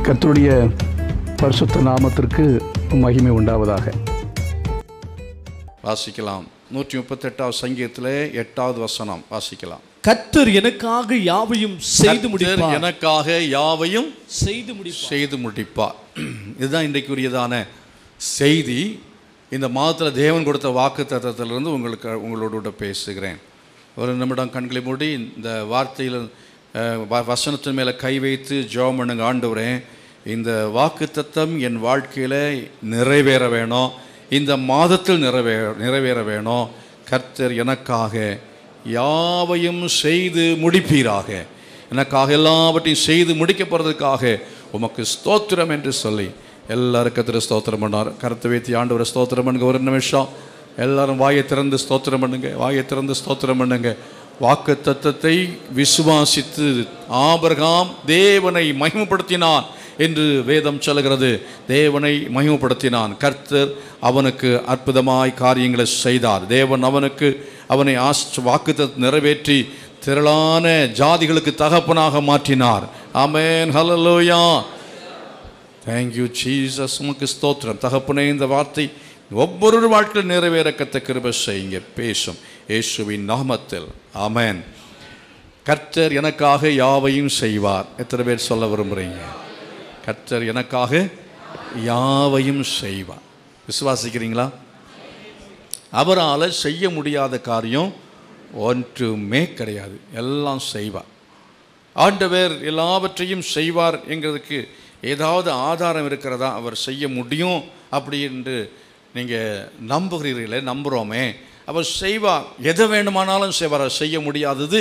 கர்த்தருடைய பரிசுத்த நாமத்திற்கு மகிமை உண்டாவதாக. வாசிக்கலாம். 138வது சங்கீதத்திலே 8வது வசனம் வாசிக்கலாம். கர்த்தர் எனக்காக யாவையும் செய்து முடிப்பார். எனக்காக யாவையும் செய்து முடிப்பார். இதுதான் இன்றைக்குரியதான செய்தி. இந்த மாதத்தில் தேவன் கொடுத்த வாக்கு தத்தத்திலிருந்து உங்களோட பேசுகிறேன். ஒரு நிமிடம் கண்களை மூடி இந்த வார்த்தையில் வசனத்தின் மேலே கை வைத்து ஜெபம் பண்ணுங்க. ஆண்டவரே, இந்த வாக்கு தத்தம் என் வாழ்க்கையில் நிறைவேற வேணும், இந்த மாதத்தில் நிறைவேற வேணும். கர்த்தர் எனக்காக யாவையும் செய்து முடிப்பீராக. எனக்காக எல்லாவற்றையும் செய்து முடிக்கப்படுறதுக்காக உமக்கு ஸ்தோத்திரம் என்று சொல்லி எல்லாரும் கர்த்தரை ஸ்தோத்திரம் பண்ணார். கருத்தை வைத்து ஆண்டவரை ஸ்தோத்திரம் பண்ணுங்க. ஒரு நிமிஷம் எல்லாரும் வாயை திறந்து ஸ்தோத்திரம் பண்ணுங்க. வாயை திறந்து ஸ்தோத்திரம் பண்ணுங்க. வாக்கு தத்தத்தை விசுவாசித்து ஆபிரகாம் தேவனை மகிமைப்படுத்தினான் என்று வேதம் சொல்கிறது. தேவனை மகிமைப்படுத்தினான். கர்த்தர் அவனுக்கு அற்புதமாய் காரியங்களை செய்தார். தேவன் அவனை வாக்குத்தத்தத்தை நிறைவேற்றி திரளான ஜாதிகளுக்கு தகப்பனாக மாற்றினார். Amen, hallelujah. Thank you Jesus. உமக்கு ஸ்தோத்திரம் தகப்பனே. இந்த வார்த்தை ஒவ்வொரு வாழ்க்கையில் நிறைவேற கர்த்தர் கிருபை செய்யுங்க. பேசும் இயேசுவின் நாமத்தில் ஆமென். கர்த்தர் எனக்காக யாவையும் செய்வார். எத்தனை பேர் சொல்ல விரும்புகிறீங்க? கர்த்தர் எனக்காக யாவையும் செய்வார். விசுவாசிக்கிறீங்களா? அவரால் செய்ய முடியாத காரியம் ஒன்றுமே கிடையாது. எல்லாம் செய்வார். ஆண்டவர் எல்லாவற்றையும் செய்வார் என்கிறதுக்கு ஏதாவது ஆதாரம் இருக்கிறதா? அவர் செய்ய முடியும் அப்படி என்று நீங்கள் நம்புகிறீர்களே? நம்புகிறோமே. அவர் செய்வார். எதை வேண்டுமானாலும் செய்வார். செய்ய முடியாதது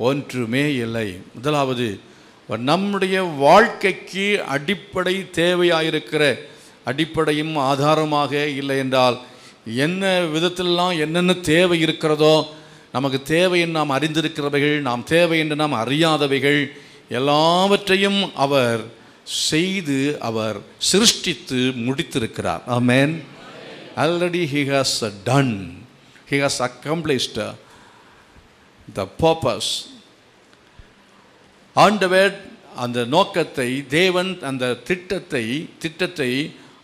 ஒன்றுமே இல்லை. முதலாவது, நம்முடைய வாழ்க்கைக்கு அடிப்படை தேவையாயிருக்கிற அடிப்படையும் ஆதாரமாக இல்லை என்றால் என்ன விதத்திலெல்லாம் என்னென்ன தேவை இருக்கிறதோ, நமக்கு தேவை என்று நாம் அறிந்திருக்கிறவைகள், நாம் தேவை என்று நாம் அறியாதவைகள் எல்லாவற்றையும் அவர் செய்து அவர் சிருஷ்டித்து முடித்திருக்கிறார். ஆமென். Already he has done, he has accomplished the purpose. ஆண்டவர் அந்த நோக்கத்தை, தேவன் அந்த திட்டத்தை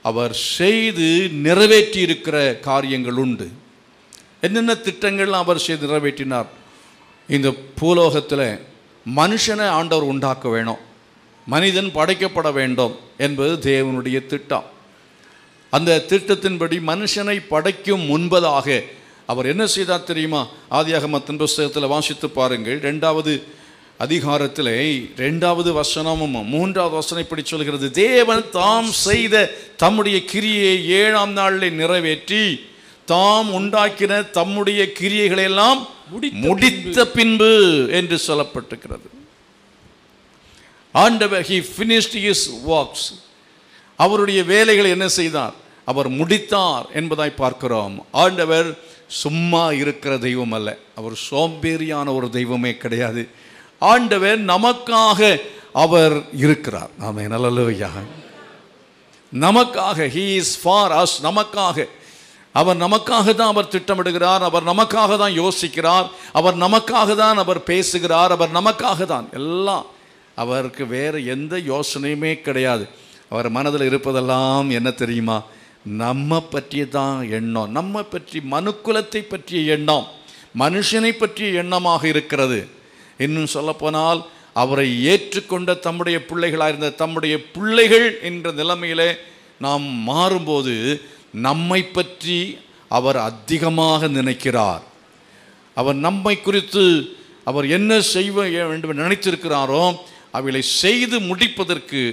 அவர் செய்து நிறைவேற்றி இருக்கிற காரியங்கள் உண்டு. என்னென்ன திட்டங்கள் அவர் செய்து நிறைவேற்றினார்? இந்த பூலோகத்தில் மனுஷனை ஆண்டவர் உண்டாக்க வேணும், மனிதன் படைக்கப்பட வேண்டும் என்பது தேவனுடைய திட்டம். அந்த திட்டத்தின்படி மனுஷனை படைக்கும் முன்பதாக அவர் என்ன செய்தார் தெரியுமா? ஆதியாகமத்தின் புஸ்தகத்தில் வாசித்து பாருங்கள். 2வது அதிகாரத்திலே 2வது வசனமும் 3வது வசனம் இப்படி சொல்கிறது. தேவன் தாம் செய்த தம்முடைய கிரியை 7ஆம் நாளில் நிறைவேற்றி தாம் உண்டாக்கின தம்முடைய கிரியைகளை எல்லாம் முடித்த பின்பு என்று சொல்லப்பட்டிருக்கிறது. ஆண்டவர் he finished his works. அவருடைய வேலைகளை என்ன செய்தார்? அவர் முடித்தார் என்பதாய் பார்க்கிறோம். ஆண்டவர் சும்மா இருக்கிற தெய்வம் அல்ல. அவர் சோம்பேறியான ஒரு தெய்வமே கிடையாது. ஆண்டவர் நமக்காக அவர் இருக்கிறார். ஆமென், ஹல்லேலூயா. நமக்காக, he is for us. நமக்காக அவர் நமக்காக தான் அவர் திட்டமிடுகிறார். அவர் நமக்காக தான் யோசிக்கிறார். அவர் நமக்காக தான் அவர் பேசுகிறார். அவர் நமக்காக தான் எல்லாம். அவருக்கு வேறு எந்த யோசனையுமே கிடையாது. அவர் மனதில் இருப்பதெல்லாம் என்ன தெரியுமா? நம்ம பற்றிய தான் எண்ணம். நம்ம பற்றி, மனுக்குலத்தை பற்றிய எண்ணம், மனுஷனை பற்றிய எண்ணமாக இருக்கிறது. இன்னும் சொல்லப்போனால் அவரை ஏற்றுக்கொண்ட தம்முடைய பிள்ளைகளாக இருந்த தம்முடைய பிள்ளைகள் என்ற நிலைமையிலே நாம் மாறும்போது நம்மை பற்றி அவர் அதிகமாக நினைக்கிறார். அவர் நம்மை குறித்து அவர் என்ன செய்ய வேண்டும் நினைத்திருக்கிறாரோ அவைகளை செய்து முடிப்பதற்கு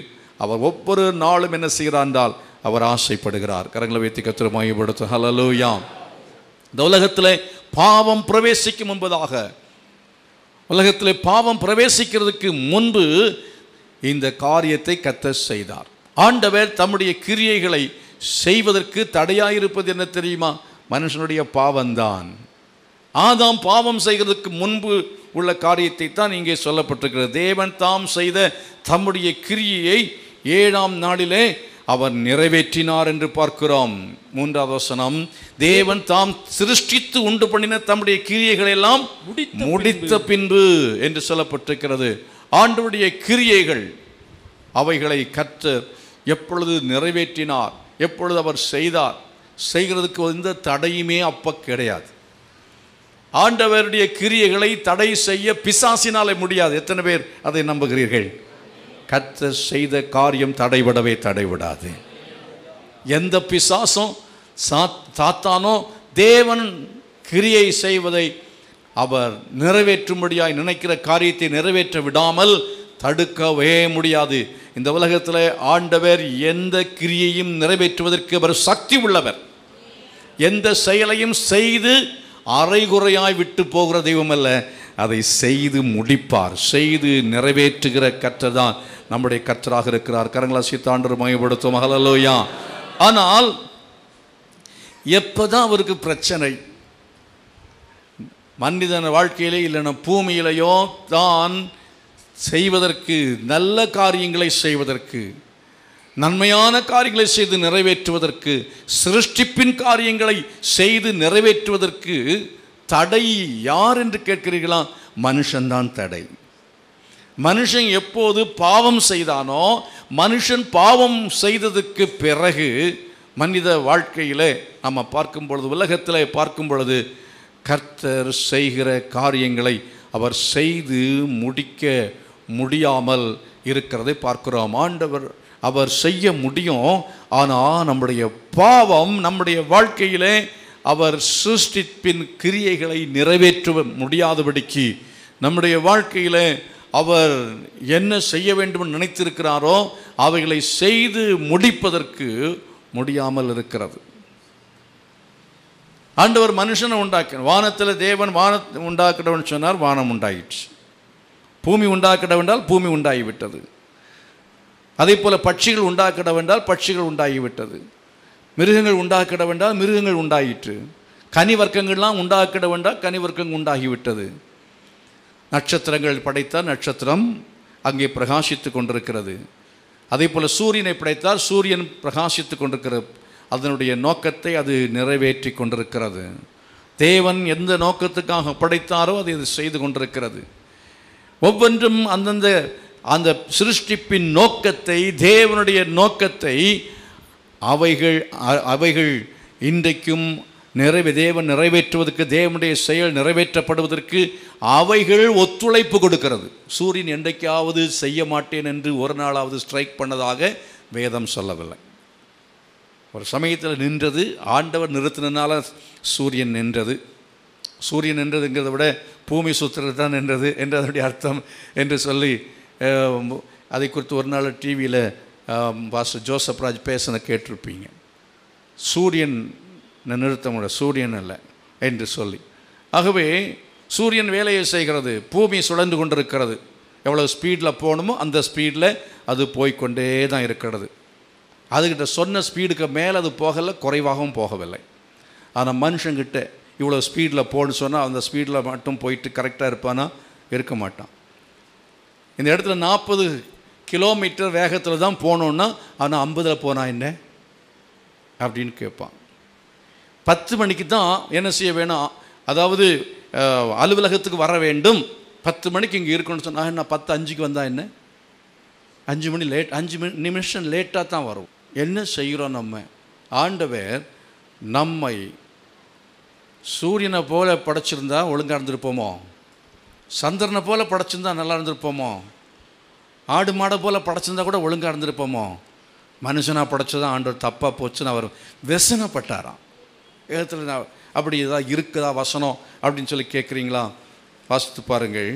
அவர் ஒவ்வொரு நாளும் என்ன செய்கிறார் என்றால் அவர் ஆசைப்படுகிறார். கரங்களை வைத்து கர்த்தரை மகிமைப்படுத்தும். ஹல்லேலூயா. இந்த உலகத்தில் பாவம் பிரவேசிக்கும் முன்பதாக, உலகத்தில் பாவம் பிரவேசிக்கிறதுக்கு முன்பு இந்த காரியத்தை கர்த்தர் செய்தார். ஆண்டவர் தம்முடைய கிரியைகளை செய்வதற்கு தடையாயிருப்பது என்ன தெரியுமா? மனுஷனுடைய பாவம்தான். ஆதாம் பாவம் செய்கிறதுக்கு முன்பு உள்ள காரியத்தை தான் இங்கே சொல்லப்பட்டிருக்கிறது. தேவன் தாம் செய்த தம்முடைய கிரியையை 7ஆம் நாளிலே அவர் நிறைவேற்றினார் என்று பார்க்கிறோம். 3வது வசனம், தேவன் தாம் சிருஷ்டித்து உண்டு பண்ணின தம்முடைய கிரியைகளை எல்லாம் முடித்த பின்பு என்று சொல்லப்பட்டிருக்கிறது. ஆண்டவருடைய கிரியைகள் அவைகளை கர்த்தர் எப்பொழுது நிறைவேற்றினார், எப்பொழுது அவர் செய்தார், செய்கிறதுக்கு எந்த தடையுமே அப்போ கிடையாது. ஆண்டவருடைய கிரியைகளை தடை செய்ய பிசாசினாலே முடியாது. எத்தனை பேர் அதை நம்புகிறீர்கள்? கர்த்தர் செய்த காரியம் தடைவிடாது. எந்த பிசாசும் சாத்தானோ தேவன் கிரியை செய்வதை அவர் நிறைவேற்றும்படியாய் நினைக்கிற காரியத்தை நிறைவேற்ற விடாமல் தடுக்கவே முடியாது. இந்த உலகத்தில் ஆண்டவர் எந்த கிரியையும் நிறைவேற்றுவதற்கு அவர் சக்தி உள்ளவர். எந்த செயலையும் செய்து அரைகுறையாய் விட்டு போகிற தெய்வம் அல்ல, அதை செய்து முடிப்பார். செய்து நிறைவேற்றுகிற கர்த்தர் தான் நம்முடைய கர்த்தராக இருக்கிறார். கரங்களை அசைத்து ஆண்டவரை மகிமைப்படுத்துவோம். ஹல்லேலூயா. ஆனால் எப்போதான் அவருக்கு பிரச்சனை? மனிதன வாழ்க்கையிலே இல்லைன்னா பூமியிலையோ தான் செய்வதற்கு, நல்ல காரியங்களை செய்வதற்கு, நன்மையான காரியங்களை செய்து நிறைவேற்றுவதற்கு, சிருஷ்டிப்பின் காரியங்களை செய்து நிறைவேற்றுவதற்கு தடை யார் என்று கேட்கிறீர்களா? மனுஷன்தான் தடை. மனுஷன் எப்போது பாவம் செய்தானோ, மனுஷன் பாவம் செய்ததுக்கு பிறகு மனித வாழ்க்கையில் நம்ம பார்க்கும் பொழுது, உலகத்தில் பார்க்கும் பொழுது, கர்த்தர் செய்கிற காரியங்களை அவர் செய்து முடிக்க முடியாமல் இருக்கிறதை பார்க்கிறோம். ஆண்டவர் அவர் செய்ய முடியும், ஆனால் நம்முடைய பாவம் நம்முடைய வாழ்க்கையிலே அவர் சிருஷ்டிப்பின் கிரியைகளை நிறைவேற்ற முடியாதபடிக்கு, நம்முடைய வாழ்க்கையிலே அவர் என்ன செய்ய வேண்டும் நினைத்திருக்கிறாரோ அவைகளை செய்து முடிப்பதற்கு முடியாமல் இருக்கிறது. ஆண்டவர் மனுஷனை உண்டாக்கினார். வானத்தில் தேவன் வானத்தை உண்டாக்கிடவன் சொன்னார், வானம் உண்டாயிற்று. பூமி உண்டாக்கிடவென்றால் பூமி உண்டாகிவிட்டது. அதே போல் பட்சிகள் உண்டாக்கிடவென்றால் பட்சிகள் உண்டாகிவிட்டது. மிருகங்கள் உண்டாக்கிடவென்றால் மிருகங்கள் உண்டாயிற்று. கனி வர்க்கங்கள்லாம் உண்டாக்கிடவென்றால் கனி வர்க்கங்கள் உண்டாகிவிட்டது. நட்சத்திரங்கள் படைத்தால் நட்சத்திரம் அங்கே பிரகாசித்து கொண்டிருக்கிறது. அதே போல் சூரியனை படைத்தால் சூரியன் பிரகாசித்து கொண்டிருக்கிறது. அதனுடைய நோக்கத்தை அது நிறைவேற்றி கொண்டிருக்கிறது. தேவன் எந்த நோக்கத்துக்காக படைத்தாரோ அதை அது செய்து கொண்டிருக்கிறது. ஒவ்வொன்றும் அந்தந்த அந்த சிருஷ்டிப்பின் நோக்கத்தை, தேவனுடைய நோக்கத்தை அவைகள் இன்றைக்கும் தேவன் நிறைவேற்றுவதற்கு, தேவனுடைய செயல் நிறைவேற்றப்படுவதற்கு அவைகள் ஒத்துழைப்பு கொடுக்கிறது. சூரியன் என்றைக்காவது செய்ய மாட்டேன் என்று ஒரு நாளாவது ஸ்ட்ரைக் பண்ணதாக வேதம் சொல்லவில்லை. ஒரு சமயத்தில் நின்றது, ஆண்டவர் நிறுத்தினால சூரியன் நின்றது. சூரியன் நின்றதுங்கிறத விட பூமி சுற்றுறது தான் நின்றது என்று அதனுடைய அர்த்தம் என்று சொல்லி அதை குறித்து ஒரு நாள் டிவியில் பாஸ்டர் ஜோசப் ராஜ் பேசின கேட்டிருப்பீங்க. சூரியன் நிறுத்த முடியாது, சூரியன் அல்ல என்று சொல்லி. ஆகவே சூரியன் வேலையை செய்கிறது, பூமி சுழன்று கொண்டிருக்கிறது. எவ்வளோ ஸ்பீடில் போகணுமோ அந்த ஸ்பீடில் அது போய்கொண்டே தான் இருக்கிறது. அதுக்கிட்ட சொன்ன ஸ்பீடுக்கு மேலே அது போகலை, குறைவாகவும் போகவில்லை. ஆனால் மனுஷங்கிட்ட இவ்வளோ ஸ்பீடில் போகணுன்னு சொன்னால் அந்த ஸ்பீடில் மட்டும் போயிட்டு கரெக்டாக இருப்பானா? இருக்க மாட்டான். இந்த இடத்துல 40 கிலோமீட்டர் வேகத்தில் தான் போகணுன்னா, ஆனால் 50 போனால் என்ன அப்படின்னு கேட்பான். 10 மணிக்கு தான் என்ன செய்ய வேணும், அதாவது அலுவலகத்துக்கு வர வேண்டும், 10 மணிக்கு இங்கே இருக்கணும்னு சொன்னால் என்ன, 10:05 வந்தால் என்ன, 5 மணி லேட், 5 நிமிஷம் லேட்டாக தான் வரும். என்ன செய்கிறோம் நம்ம? ஆண்டவர் நம்மை சூரியனை போல படைச்சிருந்தா ஒழுங்காக இருந்திருப்போமோ? சந்திரனை போல் படைச்சிருந்தா நல்லா இருந்திருப்போமோ? ஆடு மாடை போல் படைச்சிருந்தா கூட ஒழுங்காக இருந்திருப்போமோ? மனுஷனாக படைச்சதான் ஆண்டவர் தப்பாக போச்சுன்னு அவர் வெசனப்பட்டாராம். ஏகத்தில் நான் அப்படி ஏதாவது இருக்குதா வசனம் அப்படின்னு சொல்லி கேட்குறீங்களா? வாசித்து பாருங்கள்.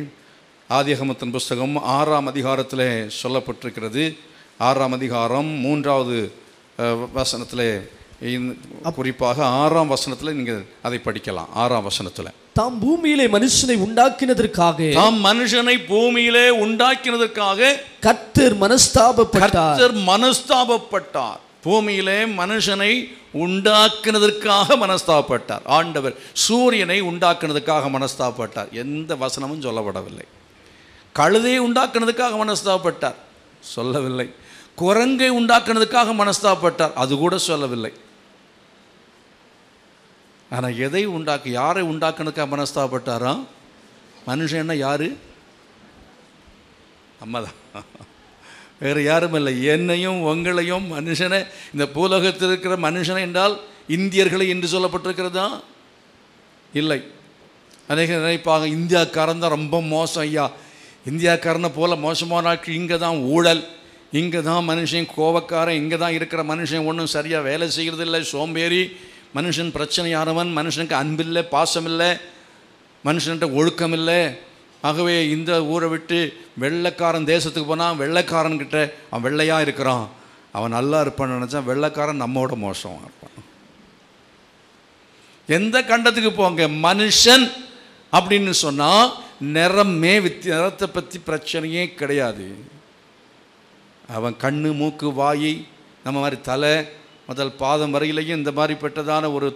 ஆதியாகமத்தின் புஸ்தகம் 6ஆம் அதிகாரத்தில் சொல்லப்பட்டிருக்கிறது. 6ஆம் அதிகாரம் 3வது வசனத்தில், குறிப்பாக 6ஆம் வசனத்தில் நீங்கள் அதை படிக்கலாம். 6ஆம் வசனத்தில், தாம் பூமியிலே மனுஷனை உண்டாக்கினதற்காக, தாம் மனுஷனை பூமியிலே உண்டாக்கினதற்காக கர்த்தர் மனஸ்தாபப்பட்டார். பூமியிலே மனுஷனை உண்டாக்கினதற்காக மனஸ்தாபப்பட்டார். ஆண்டவர் சூரியனை உண்டாக்கினதுக்காக மனஸ்தாபப்பட்டார். எந்த வசனமும் சொல்லப்படவில்லை. கழுதையை உண்டாக்கினதுக்காக மனஸ்தாபப்பட்டார், சொல்லவில்லை. குரங்கை உண்டாக்கினதுக்காக மனஸ்தாபப்பட்டார், அது கூட சொல்லவில்லை. ஆனால் எதை யாரை உண்டாக்கினதுக்காக மனஸ்தாபப்பட்டாரா? மனுஷன்னா யாரு? அம்மா தான். வேறு யாரும் இல்லை. என்னையும் உங்களையும் மனுஷனை, இந்த பூலோகத்தில் இருக்கிற மனுஷனை என்றால் இந்தியர்களை என்று சொல்லப்பட்டிருக்கிறதா? இல்லை. அநேக நினைப்பாங்க இந்தியாக்காரன் தான் ரொம்ப மோசம். ஐயா, இந்தியாக்காரனை போல மோசமான ஆட்கள் இங்கே தான் ஊழல், இங்கே தான் மனுஷன் கோபக்காரன், இங்கே தான் இருக்கிற மனுஷன் ஒன்றும் சரியாக வேலை செய்கிறதில்லை, சோம்பேறி மனுஷன், பிரச்சனையானவன், மனுஷனுக்கு அன்பில்லை, பாசமில்லை, மனுஷன்கிட்ட ஒழுக்கம் இல்லை. ஆகவே இந்த ஊரை விட்டு வெள்ளைக்காரன் தேசத்துக்கு போனால் வெள்ளைக்காரன்கிட்ட அவன் வெள்ளையாக இருக்கிறான், அவன் நல்லா இருப்பான்னு நினச்சா வெள்ளைக்காரன் நம்மோட மோசமாக இருப்பான். எந்த கண்டத்துக்கு போங்க, மனுஷன் அப்படின்னு சொன்னால் நிறமே நிறத்தை பற்றி பிரச்சனையே கிடையாது. அவன் கண்ணு, மூக்கு, வாய், நம்ம மாதிரி தலை முதல் பாதம் வரையிலையும் இந்த மாதிரிப்பட்டதான ஒரு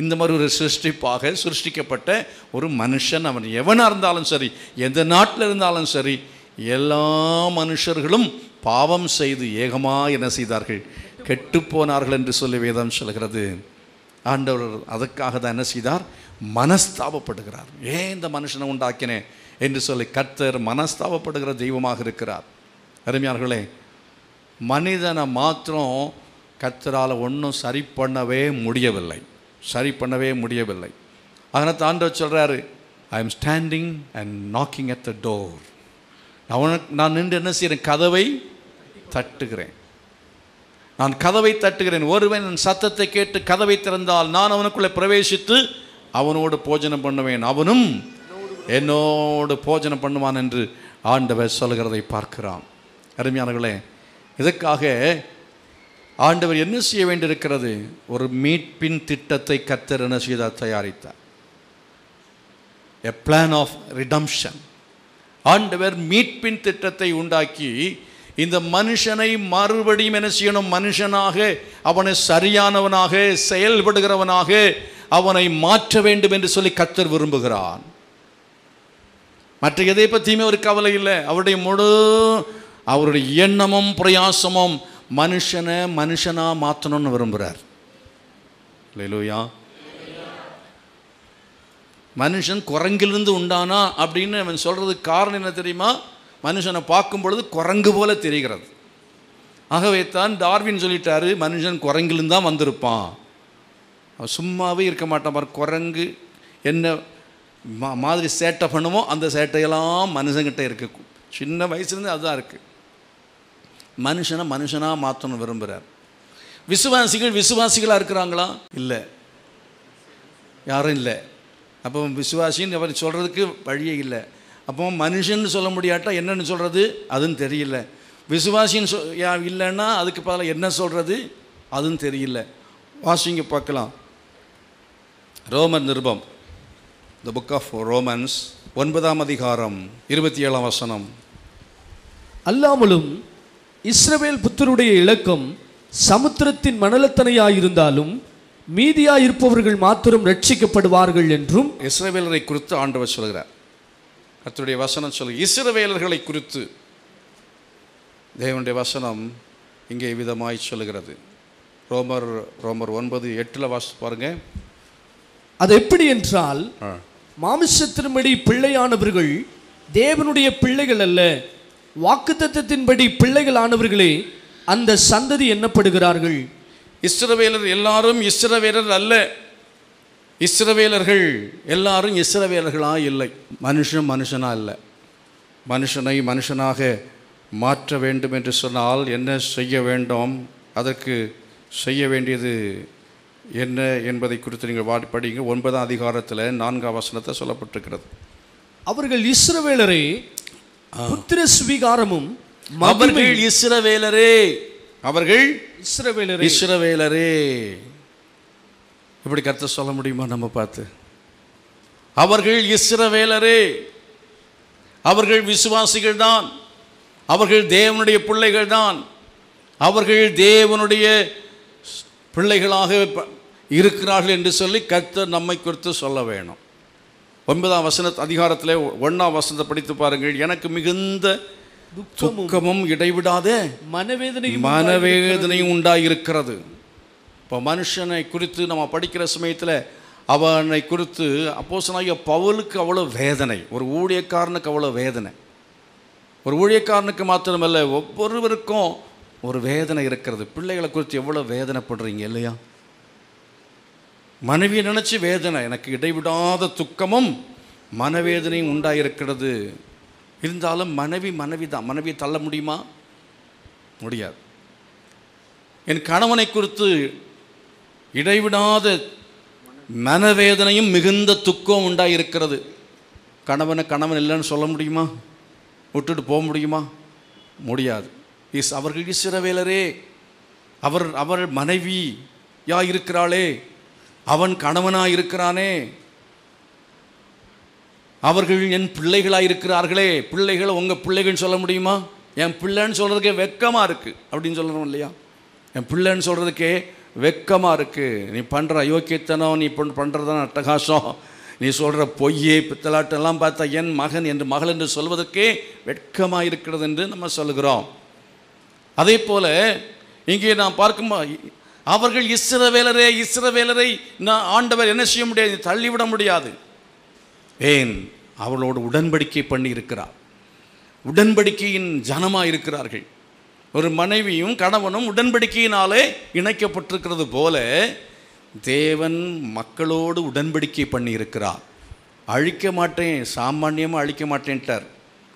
இந்த மாதிரி ஒரு சிருஷ்டிக்கப்பட்ட ஒரு மனுஷன். அவன் எவனாக இருந்தாலும் சரி, எந்த நாட்டில் இருந்தாலும் சரி, எல்லா மனுஷர்களும் பாவம் செய்து ஏகமாக என்ன செய்தார்கள், கெட்டுப்போனார்கள் என்று சொல்லி வேதம் சொல்கிறது. ஆண்டவர் அதுக்காக தான் என்ன செய்தார், மனஸ்தாபப்படுகிறார். ஏன் இந்த மனுஷனை உண்டாக்கினேன் என்று சொல்லி கர்த்தர் மனஸ்தாபப்படுகிற தெய்வமாக இருக்கிறார். அருமையார்களே, மனிதனை மாத்திரம் கர்த்தரால் ஒன்றும் சரி பண்ணவே முடியவில்லை. அதனால் ஆண்டவர் சொல்கிறாரு, I am standing and knocking at the door. நான் நின்று என்ன செய்கிறேன், கதவை தட்டுகிறேன். நான் கதவை தட்டுகிறேன். ஒருவன் என் சத்தத்தை கேட்டு கதவை திறந்தால் நான் அவனுக்குள்ளே பிரவேசித்து அவனோடு போஜனம் பண்ணுவேன், அவனும் என்னோடு போஜனம் பண்ணுவான் என்று ஆண்டவர் சொல்கிறதை பார்க்கிறான். அருமையானவர்களே, இதற்காக ஆண்டவர் என்ன செய்ய வேண்டியிருக்கிறது, ஒரு மீட்பின் திட்டத்தை கர்த்தர் என்ன செய்தார், தயாரித்தார். எ பிளான் ஆஃப் ரிடம்ஷன். ஆண்டவர் மீட்பின் திட்டத்தை உண்டாக்கி இந்த மனுஷனை மறுபடியும் என்ன செய்யணும், மனுஷனாக, அவனை சரியானவனாக, செயல்படுகிறவனாக அவனை மாற்ற வேண்டும் என்று சொல்லி கர்த்தர் விரும்புகிறான். மற்ற எதை பற்றியுமே ஒரு கவலை இல்லை. அவருடைய எண்ணமும் பிரயாசமும் மனுஷனை மனுஷனாக மாற்றணும்னு விரும்புகிறார். அல்லேலூயா. மனுஷன் குரங்கிலிருந்து உண்டானா அப்படின்னு அவன் சொல்கிறதுக்கு காரணம் என்ன தெரியுமா, மனுஷனை பார்க்கும் பொழுது குரங்கு போல தெரிகிறது. ஆகவே தான் டார்வின் சொல்லிட்டாரு, மனுஷன் குரங்கிலிருந்து தான் வந்திருப்பான், அவன் சும்மாவே இருக்க மாட்டான். பாரு, குரங்கு என்ன மாதிரி சேட்டை பண்ணுமோ அந்த சேட்டையெல்லாம் மனுஷங்கிட்ட இருக்கு. சின்ன வயசுலேருந்து அதுதான் இருக்குது. மனுஷனை மனுஷனாக மாற்றணும் விரும்புகிறார். விசுவாசிகளாக இருக்கிறாங்களா? இல்லை, யாரும் இல்லை. அப்போ விசுவாசின்னு அவர் சொல்கிறதுக்கு வழியே இல்லை. அப்போ மனுஷன்னு சொல்ல முடியாட்டா என்னன்னு சொல்கிறது அதுவும் தெரியல. விசுவாசின்னு இல்லைன்னா அதுக்கு பதிலாக என்ன சொல்கிறது அதுவும் தெரியல. வாசிங்க பார்க்கலாம். ரோமர் நிருபம், த புக் ஆஃப் ரோமன்ஸ், 9ஆம் அதிகாரம் 27ஆம் வசனம். அல்லாமலும் இஸ்ரவேல் புத்தருடைய இலக்கம் சமுத்திரத்தின் மணலத்தனையாயிருந்தாலும் மீதியாயிருப்பவர்கள் மாத்திரம் ரட்சிக்கப்படுவார்கள் என்றும். இஸ்ரவேலரை குறித்து ஆண்டவர் சொல்கிறார். கர்த்தருடைய வசனம் சொல்லுங்க, இஸ்ரவேலர்களை குறித்து தேவனுடைய வசனம் இங்கே விதமாய் சொல்லுகிறது. ரோமர் 9:8 வாசித்து பாருங்க. அது எப்படி என்றால், மாமிசத்தின்படி பிள்ளையானவர்கள் தேவனுடைய பிள்ளைகள் அல்ல, வாக்குத்தத்தத்தின்படி பிள்ளைகள் ஆனவர்களே அந்த சந்ததி எண்ணப்படுகிறார்கள். இஸ்ரவேலர் எல்லாரும் இஸ்ரவேலர் அல்ல. இஸ்ரவேலர்கள் எல்லாரும் இஸ்ரவேலர்களாக இல்லை. மனுஷனா இல்லை. மனுஷனை மனுஷனாக மாற்ற வேண்டும் என்று சொன்னால் என்ன செய்ய வேண்டும், அதற்கு செய்ய வேண்டியது என்ன என்பதை குறித்து நீங்கள் படிங்க. 9ஆம் அதிகாரத்தில் 4ஆம் வசனத்தை சொல்லப்பட்டிருக்கிறது. அவர்கள் இஸ்ரவேலரே, புத்திர சுவிகாரமும். அவர்கள் இஸ்ரவேலரே, அவர்கள் இஸ்ரவேலரே. இப்படி கர்த்தர் சொல்ல முடியுமா நம்ம பார்த்து? அவர்கள் இஸ்ரவேலரே, அவர்கள் விசுவாசிகள் தான், அவர்கள் தேவனுடைய பிள்ளைகள் தான், அவர்கள் தேவனுடைய பிள்ளைகளாக இருக்கிறார்கள் என்று சொல்லி கர்த்தர் நம்மை குறித்து சொல்ல வேணும். 9ஆம் அதிகாரத்தில் 1ஆம் வசனத்தை படித்து பாருங்கள். எனக்கு மிகுந்த துக்கமும் இடைவிடாத மனவேதனையும் உண்டாயிருக்கிறது. இப்போ மனுஷனை குறித்து நம்ம படிக்கிற சமயத்தில் அவனை குறித்து அப்போஸ்தலனாகிய பவுலுக்கு அவ்வளோ வேதனை, ஒரு ஊழியக்காரனுக்கு அவ்வளோ வேதனை. ஒரு ஊழியக்காரனுக்கு மாத்திரமல்ல, ஒவ்வொருவருக்கும் ஒரு வேதனை இருக்கிறது. பிள்ளைகளை குறித்து எவ்வளோ வேதனைப்படுறீங்க இல்லையா? மனைவியை நினச்சி வேதனை, எனக்கு இடைவிடாத துக்கமும் மனவேதனையும் உண்டாயிருக்கிறது. இருந்தாலும் மனைவி தான். மனைவியை தள்ள முடியுமா? முடியாது. என் கணவனை குறித்து இடைவிடாத மனவேதனையும் மிகுந்த துக்கம் உண்டாயிருக்கிறது. கணவன் இல்லைன்னு சொல்ல முடியுமா? விட்டுட்டு போக முடியுமா? முடியாது. அவர்கள் இஸ்ரவேலரே, அவர் மனைவியா இருக்கிறாளே, அவன் கணவனாக இருக்கிறானே, அவர்கள் என் பிள்ளைகளாக இருக்கிறார்களே. பிள்ளைகளை உங்கள் பிள்ளைகள்னு சொல்ல முடியுமா? என் பிள்ளைன்னு சொல்கிறதுக்கே வெக்கமாக இருக்குது அப்படின்னு சொல்கிறோம் இல்லையா? என் பிள்ளைன்னு சொல்கிறதுக்கே வெக்கமாக இருக்குது. நீ பண்ணுற அயோக்கியத்தனம், நீ பண்ணுறதான் அட்டகாசம், நீ சொல்கிற பொய்யே பித்தலாட்டெல்லாம் பார்த்தா என் மகன் என்று மகள் என்று சொல்வதற்கே வெட்கமாக இருக்கிறது என்று நம்ம சொல்லுகிறோம். அதே போல் இங்கே நான் பார்க்கும்போது அவர்கள் இஸ்ரவேலரை நான் ஆண்டவர் என்ன செய்ய முடியாது? தள்ளிவிட முடியாது. ஏன்? அவளோடு உடன்படிக்கை பண்ணி இருக்கிறார். உடன்படிக்கையின் ஜனமாக இருக்கிறார்கள். ஒரு மனைவியும் கணவனும் உடன்படிக்கையினாலே இணைக்கப்பட்டிருக்கிறது போல தேவன் மக்களோடு உடன்படிக்கை பண்ணி இருக்கிறார். அழிக்க மாட்டேன், சாமானியமாக அழிக்க மாட்டேன்ட்டார்.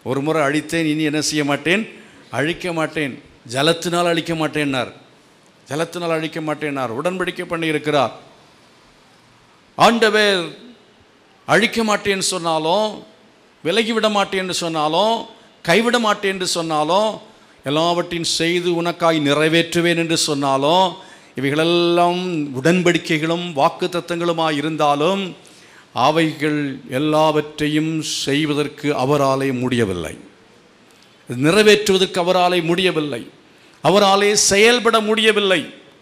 ஒரு முறை அழித்தேன், இனி என்ன செய்ய மாட்டேன்? அழிக்க மாட்டேன். ஜலத்தினால் அழிக்க மாட்டேன்னார். ஜலத்தினால் அழிக்க மாட்டேன்னார். உடன்படிக்கை பண்ணி இருக்கிறார். ஆண்டவர் அழிக்க மாட்டேன்னு சொன்னாலும், விலகிவிட மாட்டேன்னு சொன்னாலும், கைவிட மாட்டேன் என்று சொன்னாலும், எல்லாவற்றையும் செய்து உனக்காய் நிறைவேற்றுவேன் என்று சொன்னாலும், இவைகளெல்லாம் உடன்படிக்கைகளும் வாக்குத்தத்தங்களுமாய் இருந்தாலும் அவைகள் எல்லாவற்றையும் செய்வதற்கு அவராலே முடியவில்லை. நிறைவேற்றுவதற்கு அவராலே முடியவில்லை. அவராலே செயல்பட முடியவில்லை.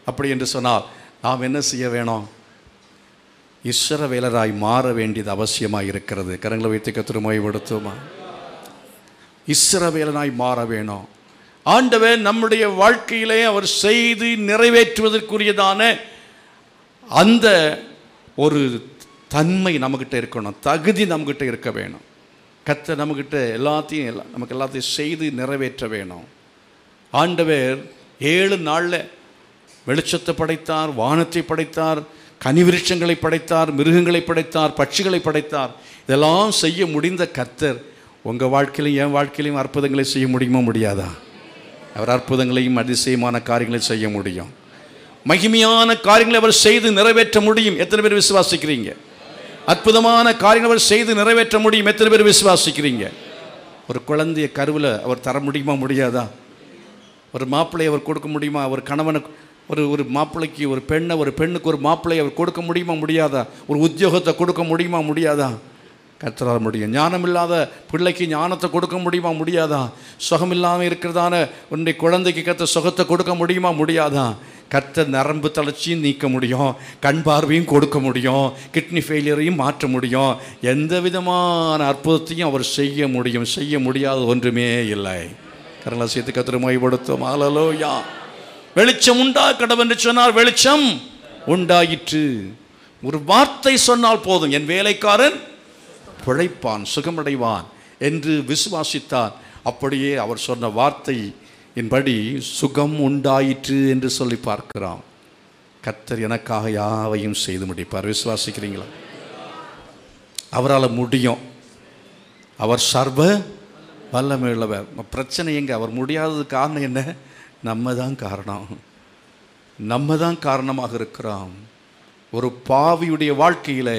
அப்படி என்று சொன்னால் நாம் என்ன செய்ய வேணும்? இஸ்ரவேலராய் மாற வேண்டியது அவசியமாக இருக்கிறது. கரங்களை வைத்து கர்த்தரை மகிமைப்படுத்துவோமா? இஸ்ரவேலனாய் மாற வேணும். ஆண்டவர் நம்முடைய வாழ்க்கையிலே அவர் செய்து நிறைவேற்றுவதற்குரியதான அந்த ஒரு தன்மை நம்மக்கிட்ட இருக்கணும், தகுதி நம்மக்கிட்ட இருக்க வேணும். கர்த்தர் நம்மக்கிட்ட நமக்கு எல்லாத்தையும் செய்து நிறைவேற்ற வேணும். ஆண்டவர் 7 நாளில் வெளிச்சத்தை படைத்தார், வானத்தை படைத்தார், கனிவிருட்சங்களை படைத்தார், மிருகங்களை படைத்தார், பட்சிகளை படைத்தார். இதெல்லாம் செய்ய முடிந்த கர்த்தர் உங்கள் வாழ்க்கையிலையும் என் வாழ்க்கையிலையும் அற்புதங்களை செய்ய முடியுமா? முடியாதா? அவர் அற்புதங்களையும் அதிசயமான காரியங்களை செய்ய முடியும். மகிமையான காரியங்களை அவர் செய்து நிறைவேற்ற முடியும். எத்தனை பேர் விசுவாசிக்கிறீங்க? அற்புதமான காரியங்களை அவர் செய்து நிறைவேற்ற முடியும். எத்தனை பேர் விசுவாசிக்கிறீங்க? ஒரு குழந்தைய கருவில் அவர் தர முடியுமா? முடியாதா? ஒரு மாப்பிள்ளையை அவர் கொடுக்க முடியுமா? ஒரு கணவனுக்கு ஒரு மாப்பிள்ளைக்கு ஒரு பெண்ணுக்கு ஒரு மாப்பிள்ளையை அவர் கொடுக்க முடியுமா? முடியாதா? ஒரு உத்தியோகத்தை கொடுக்க முடியுமா? முடியாதா? கர்த்தரால் முடியும். ஞானம் இல்லாத பிள்ளைக்கு ஞானத்தை கொடுக்க முடியுமா? முடியாதா? சுகம் இல்லாமல் இருக்கிறதான உன்னுடைய குழந்தைக்கு கர்த்தர் சுகத்தை கொடுக்க முடியுமா? முடியாதா? கர்த்தர் நரம்பு தளர்ச்சியும் நீக்க முடியும், கண் பார்வையும் கொடுக்க முடியும், கிட்னி ஃபெயிலியரையும் மாற்ற முடியும். எந்த விதமான அற்புதத்தையும் அவர் செய்ய முடியும். செய்ய முடியாத ஒன்றுமே இல்லை. கரங்களை சேர்த்து கர்த்தரை மகிமைப்படுத்துவோம். ஹல்லேலூயா. வெளிச்சம் உண்டா கடவுள் என்று சொன்னார், வெளிச்சம் உண்டாயிற்று. ஒரு வார்த்தை சொன்னால் போதும், என் வேலைக்காரன் பிழைப்பான், சுகமடைவான் என்று விசுவாசித்தார். அப்படியே அவர் சொன்ன வார்த்தையின்படி சுகம் உண்டாயிற்று என்று சொல்லி பார்க்கிறோம். கர்த்தர் எனக்காக யாவையும் செய்து முடிப்பார். விசுவாசிக்கிறீங்களா? அவரால் முடியும். அவர் சர்வ வல்லமை உள்ளவர். பிரச்சனை எங்கே? அவர் முடியாதது காரணம் என்ன? நம்ம தான் காரணம். நம்ம தான் காரணமாக இருக்கிறோம். ஒரு பாவியுடைய வாழ்க்கையில்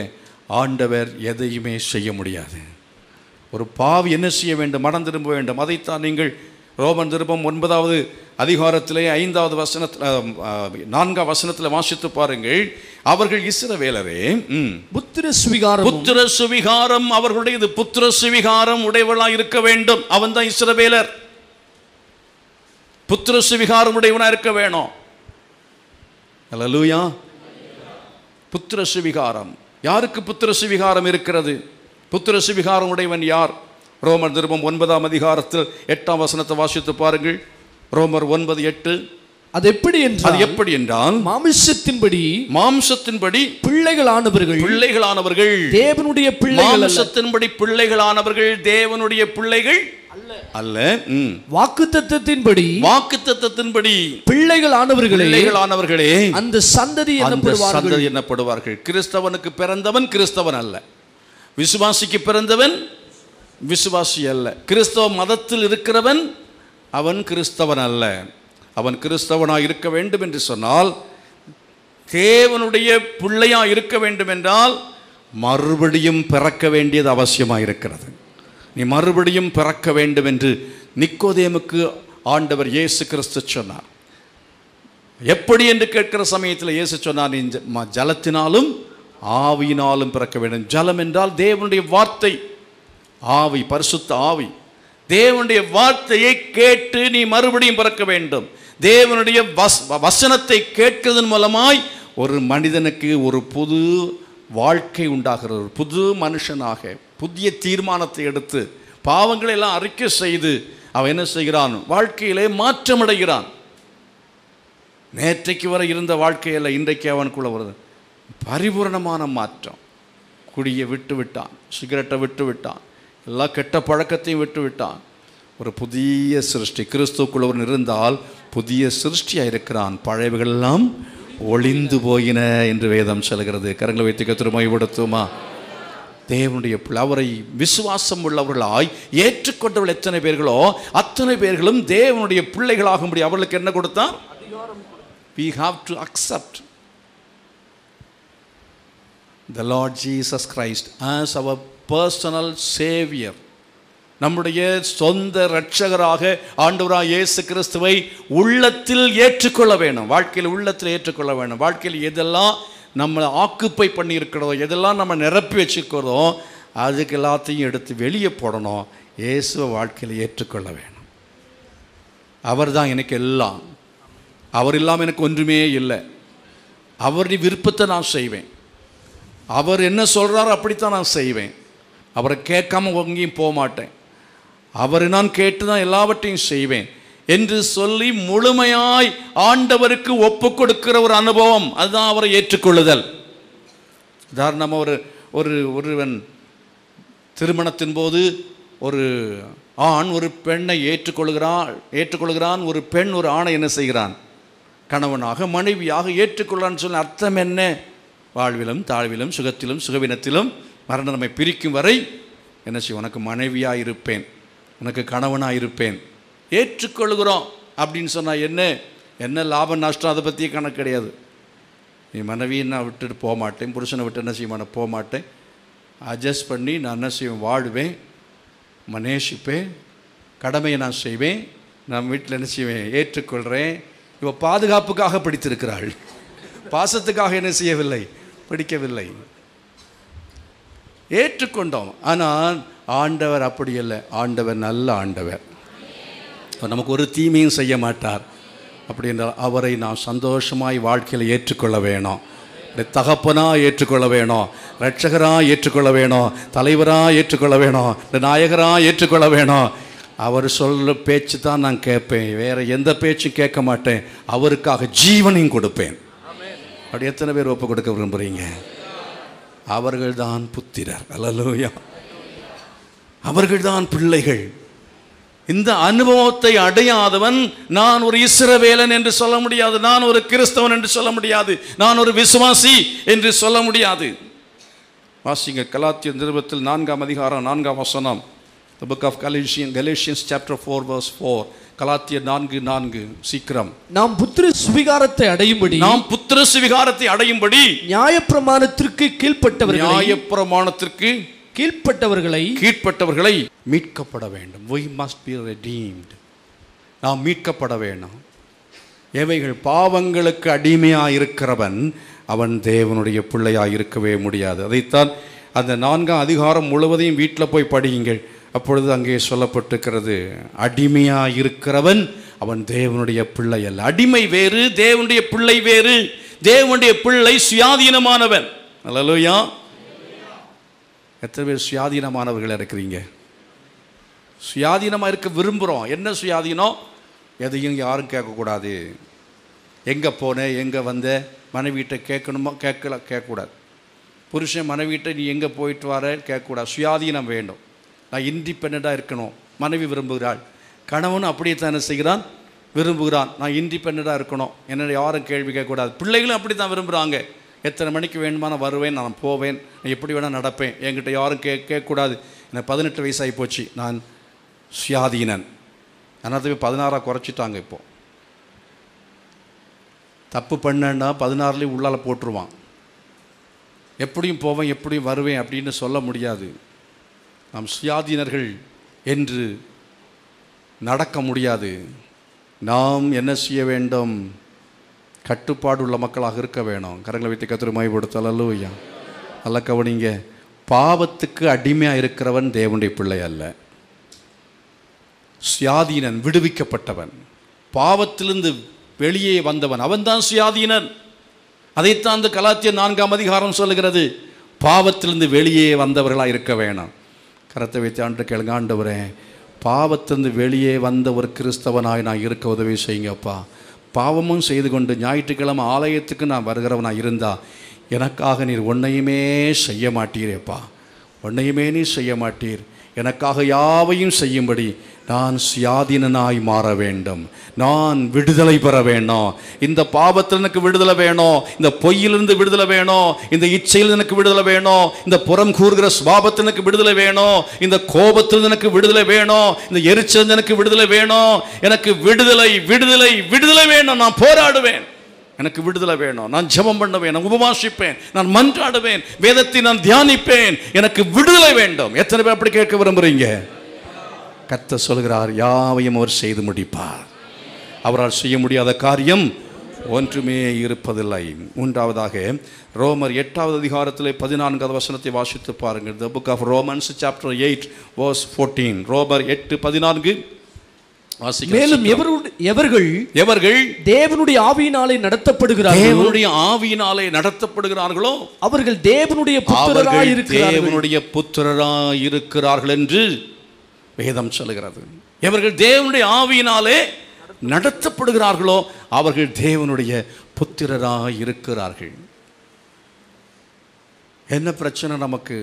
ஆண்டவர் எதையுமே செய்ய முடியாது. ஒரு பாவி என்ன செய்ய வேண்டும்? மனம் திரும்ப வேண்டும். அதைத்தான் நீங்கள் ரோமன் திரும்பம் 9வது அதிகாரத்திலே 5வது வசனத்தில் 4வது வசனத்தில் வாசித்து பாருங்கள். அவர்கள் இஸ்ரவேலரே, புத்திர சுவிகாரம் அவர்களுடையது. புத்திர சுவிகாரம் உடையவளாக இருக்க வேண்டும். அவன் தான் இஸ்ரவேலர். புத்திர சுவிகாரம் உடையவனாக இருக்க வேணும். அல்லேலூயா. புத்திர சுவிகாரம். யாருக்கு புத்திர சுவிகாரம் இருக்கிறது? புத்திர சுவிகாரம் உடையவன் யார்? ரோமர் நிருபம் 9ஆம் அதிகாரத்தில் 8ஆம் வசனத்தை வாசித்து பாருங்கள். ரோமர் 9:8. அது எப்படி என்றால் மாம்சத்தின்படி பிள்ளைகளானவர்கள் தேவனுடைய பிள்ளைகள். மாம்சத்தின்படி பிள்ளைகளானவர்கள் தேவனுடைய பிள்ளைகள் அல்ல. வாக்குத்தத்தத்தின்படி பிள்ளைகள் ஆனவர்களே அந்த சந்ததி என்னப்படுவார்கள். கிறிஸ்தவனுக்கு பிறந்தவன் கிறிஸ்தவன் அல்ல, விசுவாசிக்கு பிறந்தவன் விசுவாசி அல்ல. கிறிஸ்தவ மதத்தில் இருக்கிறவன் அவன் கிறிஸ்தவன் அல்ல. அவன் கிறிஸ்தவனாக இருக்க வேண்டும் என்று சொன்னால், தேவனுடைய பிள்ளையாக இருக்க வேண்டும் என்றால் மறுபடியும் பிறக்க வேண்டியது அவசியமாக இருக்கிறது. நீ மறுபடியும் பிறக்க வேண்டும் என்று நிக்கோதேமுக்கு ஆண்டவர் இயேசு கிறிஸ்து சொன்னார். எப்படி என்று கேட்கிற சமயத்தில் இயேசு சொன்னார், நீ ஜலத்தினாலும் ஆவியினாலும் பிறக்க வேண்டும். ஜலம் என்றால் தேவனுடைய வார்த்தை, ஆவி பரிசுத்த ஆவி. தேவனுடைய வார்த்தையை கேட்டு நீ மறுபடியும் பிறக்க வேண்டும். தேவனுடைய வசனத்தை கேட்கிறதன் மூலமாய் ஒரு மனிதனுக்கு ஒரு புது வாழ்க்கை உண்டாகிறது. ஒரு புது மனுஷனாக புதிய தீர்மானத்தை எடுத்து பாவங்களை எல்லாம் அறிக்கை செய்து அவன் என்ன செய்கிறான்? வாழ்க்கையிலே மாற்றமடைகிறான். நேற்றைக்கு வரை இருந்த வாழ்க்கையில் இன்றைக்கு அவனுக்குள்ள வருது பரிபூர்ணமான மாற்றம். குடியை விட்டு விட்டான், சிகரெட்டை விட்டு விட்டான், எல்லா கெட்ட பழக்கத்தையும் விட்டு விட்டான். ஒரு புதிய சிருஷ்டி கிறிஸ்துவுக்குள்ளவன் இருந்தால் புதிய சிருஷ்டியாக இருக்கிறான். பழையவைகளெல்லாம் ஒளிந்து போயின என்று வேதம் சொல்கிறது. கரங்களை வைத்து கர்த்தரை மகிமைப்படுத்துமா? தேவனுடைய அவரை விசுவாசம் உள்ளவர்களாய் ஏற்றுக்கொண்டவர்கள் எத்தனை பேர்களோ அத்தனை பேர்களும் தேவனுடைய பிள்ளைகளாகும்படி அவர்களுக்கு என்ன கொடுத்தார்? We have to accept the Lord Jesus Christ as our personal savior. நம்முடைய சொந்த இரட்சகராக ஆண்டவராக இயேசு கிறிஸ்துவை உள்ளத்தில் ஏற்றுக்கொள்ள வேணும். வாழ்க்கையில் உள்ளத்தில் ஏற்றுக்கொள்ள வேணும். வாழ்க்கையில் எதெல்லாம் நம்ம ஆக்குப்பை பண்ணி இருக்கிறதோ, எதெல்லாம் நம்ம நிரப்பி வச்சுக்கிறதோ, அதுக்கு எல்லாத்தையும் எடுத்து வெளியே போடணும். இயேசுவை வாழ்க்கையில் ஏற்றுக்கொள்ள வேணும். அவர் தான் எனக்கு எல்லாம். அவர் இல்லாமல் எனக்கு ஒன்றுமே இல்லை. அவருடைய விருப்பத்தை நான் செய்வேன். அவர் என்ன சொல்கிறாரோ அப்படித்தான் நான் செய்வேன். அவரை கேட்காம எங்கேயும் போக மாட்டேன். அவரை நான் கேட்டு தான் எல்லாவற்றையும் செய்வேன் என்று சொல்லி முழுமையாய் ஆண்டவருக்கு ஒப்பு கொடுக்கிற ஒரு அனுபவம், அதுதான் அவரை ஏற்றுக்கொள்ளுதல். உதாரணமாக ஒருவன் திருமணத்தின் போது ஒரு ஆண் ஒரு பெண்ணை ஏற்றுக்கொள்கிறான். ஒரு பெண் ஒரு ஆணை என்ன செய்கிறான்? கணவனாக மனைவியாக ஏற்றுக்கொள்ளான்னு சொல்லி அர்த்தம் என்ன? வாழ்விலும் தாழ்விலும் சுகத்திலும் சுகவினத்திலும் மரணம் நம்மை பிரிக்கும் வரை என்ன செய்ய, உனக்கு மனைவியாக இருப்பேன், உனக்கு கணவனாக இருப்பேன். ஏற்றுக்கொள்கிறோம் அப்படின்னு சொன்னால் என்ன லாபம் நஷ்டம் அதை பற்றியே கணக்கு கிடையாது. நீ மனைவியை நான் விட்டுட்டு போக மாட்டேன், புருஷனை விட்டு என்ன செய்ய போக மாட்டேன். அட்ஜஸ்ட் பண்ணி நான் என்ன செய்வேன்? வாழ்வேன், நேசிப்பேன், கடமையை நான் செய்வேன், நான் வீட்டில் என்ன செய்வேன்? ஏற்றுக்கொள்கிறேன். இவ பாதுகாப்புக்காக படித்திருக்கிறாள், பாசத்துக்காக என்ன செய்யவில்லை, படிக்கவில்லை. ஏற்றுக்கொண்டோம். ஆனால் ஆண்டவர் அப்படி இல்லை. ஆண்டவர் நல்ல ஆண்டவர். நமக்கு ஒரு தீமையும் செய்ய மாட்டார். அப்படி என்றால் அவரை நாம் சந்தோஷமாய் வாழ்க்கையில் ஏற்றுக்கொள்ள வேணும். தகப்பனாக ஏற்றுக்கொள்ள வேணும், இரட்சகராக ஏற்றுக்கொள்ள வேணும், தலைவராக ஏற்றுக்கொள்ள வேணும், நாயகராக ஏற்றுக்கொள்ள வேணும். அவர் சொல்கிற பேச்சு தான் நான் கேட்பேன், வேறு எந்த பேச்சும் கேட்க மாட்டேன். அவருக்காக ஜீவனையும் கொடுப்பேன். அப்படி எத்தனை பேர் ஒப்பு கொடுக்க விரும்புகிறீங்க? அவர்கள்தான் புத்திரர். அல்லேலூயா. அவர்கள்தான் பிள்ளைகள். இந்த அனுபவத்தை அடையாதவன் நான் ஒரு இஸ்ரவேலன் என்று சொல்ல முடியாது, நான் ஒரு கிறிஸ்தவன் என்று சொல்ல முடியாது, நான் ஒரு விசுவாசி என்று சொல்ல முடியாது. வாசிங்க கலாத்தியர் நிருபத்தில் 4ஆம் அதிகாரம் 4ஆம் வசனம். The book of Galatians chapter 4 verse 4. கலாத்தியர் 4:4. சீக்கிரம். நாம் புத்திர சுவிகாரத்தை அடையும்படி நியாயப்பிரமாணத்திற்கு கீழ்ப்பட்டவர்களை மீட்கப்பட வேண்டும். We must be redeemed. நாம் மீட்கப்பட வேண்டும். எவைகள்? பாவங்களுக்கு அடிமையாக இருக்கிறவன் அவன் தேவனுடைய பிள்ளையாக இருக்கவே முடியாது. அதைத்தான் அந்த 4ஆம் அதிகாரம் முழுவதையும் வீட்டில் போய் படியுங்கள். அப்பொழுது அங்கே சொல்லப்பட்டிருக்கிறது, அடிமையாக இருக்கிறவன் அவன் தேவனுடைய பிள்ளை அல்ல. அடிமை வேறு, தேவனுடைய பிள்ளை வேறு. தேவனுடைய பிள்ளை சுயாதீனமானவன். அல்லேலூயா. எத்தனை பேர் சுயாதீனமானவர்கள் இருக்கிறீங்க? சுயாதீனமாக இருக்க விரும்புகிறோம். என்ன சுயாதீனம்? எதையும் யாரும் கேட்கக்கூடாது. எங்கே போனேன், எங்கே வந்த, மனைவிட்ட கேட்கணுமா, கேட்கக்கூடாது. புருஷன் மனைவிட்ட நீ எங்கே போயிட்டு வர கேட்கக்கூடாது. சுயாதீனம் வேண்டும். நான் இண்டிபெண்ட்டாக இருக்கணும். மனைவி விரும்புகிறாள், கணவன் அப்படியே தான் என்ன செய்கிறான், விரும்புகிறான். நான் இண்டிபெண்ட்டாக இருக்கணும், என்னை யாரும் கேள்வி கேட்கக்கூடாது. பிள்ளைகளும் அப்படி தான் விரும்புகிறாங்க. எத்தனை மணிக்கு வேணுமா நான் வருவேன், நான் போவேன், நான் எப்படி வேணால் நடப்பேன், என்கிட்ட யாரும் கேட்கக்கூடாது. எனக்கு 18 வயசாகி போச்சு, நான் சுயாதீனன். அதனால 16 குறைச்சிட்டாங்க. இப்போது தப்பு பண்ணேன்னா 16 உள்ளால் போட்டுருவான். எப்படியும் போவேன், எப்படியும் வருவேன் அப்படின்னு சொல்ல முடியாது. நாம் சுயாதீனர்கள் என்று நடக்க முடியாது. நாம் என்ன செய்ய வேண்டும்? கட்டுப்பாடு உள்ள மக்களாக இருக்க வேணும். கரங்களை வைத்து கர்த்தரை மகிமைப்படுத்தல். அல்லேலூயா. நல்ல கவனிங்க, பாவத்துக்கு அடிமையாக இருக்கிறவன் தேவனுடைய பிள்ளை அல்ல. சுயாதீனன், விடுவிக்கப்பட்டவன், பாவத்திலிருந்து வெளியே வந்தவன், அவன்தான் சுயாதீனன். அதைத்தான் அந்த கலாத்தியர் 4ஆம் அதிகாரம் சொல்லுகிறது. பாவத்திலிருந்து வெளியே வந்தவர்களாக இருக்க வேணாம். கரத்தை வைத்து ஆண்டு கேளுங்க, ஆண்டவரே பாவத்திலிருந்து வெளியே வந்த ஒரு கிறிஸ்தவனாய் நான் இருக்க உதவி செய்யுங்கப்பா. பாவமும் செய்து கொண்டு ஞாயிற்றுக்கிழமை ஆலயத்துக்கு நான் வருகிறவனாக இருந்தா எனக்காக நீர் ஒன்றையுமே செய்ய மாட்டீரேப்பா, ஒன்றையுமே நீர் செய்ய மாட்டீர். எனக்காக யாவையும் செய்யும்படி நான் சுயாதீனனாய் மாற வேண்டும். நான் விடுதலை பெற வேணும். இந்த பாவத்தில் எனக்கு விடுதலை வேணும், இந்த பொய்யிலிருந்து விடுதலை வேணும், இந்த இச்சையில் எனக்கு விடுதலை வேணும், இந்த புறம் கூறுகிற சுபாவத்தில் எனக்கு விடுதலை வேணும், இந்த கோபத்தில் எனக்கு விடுதலை வேணும், இந்த எரிச்சல் எனக்கு விடுதலை வேணும். எனக்கு விடுதலை விடுதலை விடுதலை வேணும். நான் போராடுவேன், எனக்கு விடுதலை வேணும். நான் ஜெபம் பண்ணுவேன், நான் உபவாசிப்பேன், நான் மன்றாடுவேன், வேதத்தை நான் தியானிப்பேன். எனக்கு விடுதலை வேண்டும். எத்தனை பேர் அப்படி கேட்க விரும்புறீங்க? கர்த்தர் சொல்கிறார், யாவையும் அவர் செய்து முடிப்பார். அவரால் செய்ய முடியாத காரியம் ஒன்றுமே இருப்பதில்லை. மூன்றாவதாக ரோமர் 8ஆவது அதிகாரத்தில் 14ஆவது வசனத்தை வாசித்து பாருங்கள். The book of Romans chapter 8 verse 14. ரோமர் 8:14. மேலும் எவர்கள் தேவனுடைய ஆவியினாலே நடத்தப்படுகிறார்களோ, தேவனுடைய ஆவியினாலே நடத்தப்படுகிறார்களோ அவர்கள் தேவனுடைய புத்திரராய் இருக்கிறார்கள். தேவனுடைய புத்திரராய் இருக்கிறார்கள் என்று வேதம் சொல்லுகிறது. எவர்கள் தேவனுடைய ஆவியினாலே நடத்தப்படுகிறார்களோ அவர்கள் தேவனுடைய புத்திரராய் இருக்கிறார்கள். என்ன பிரச்சனை நமக்கு?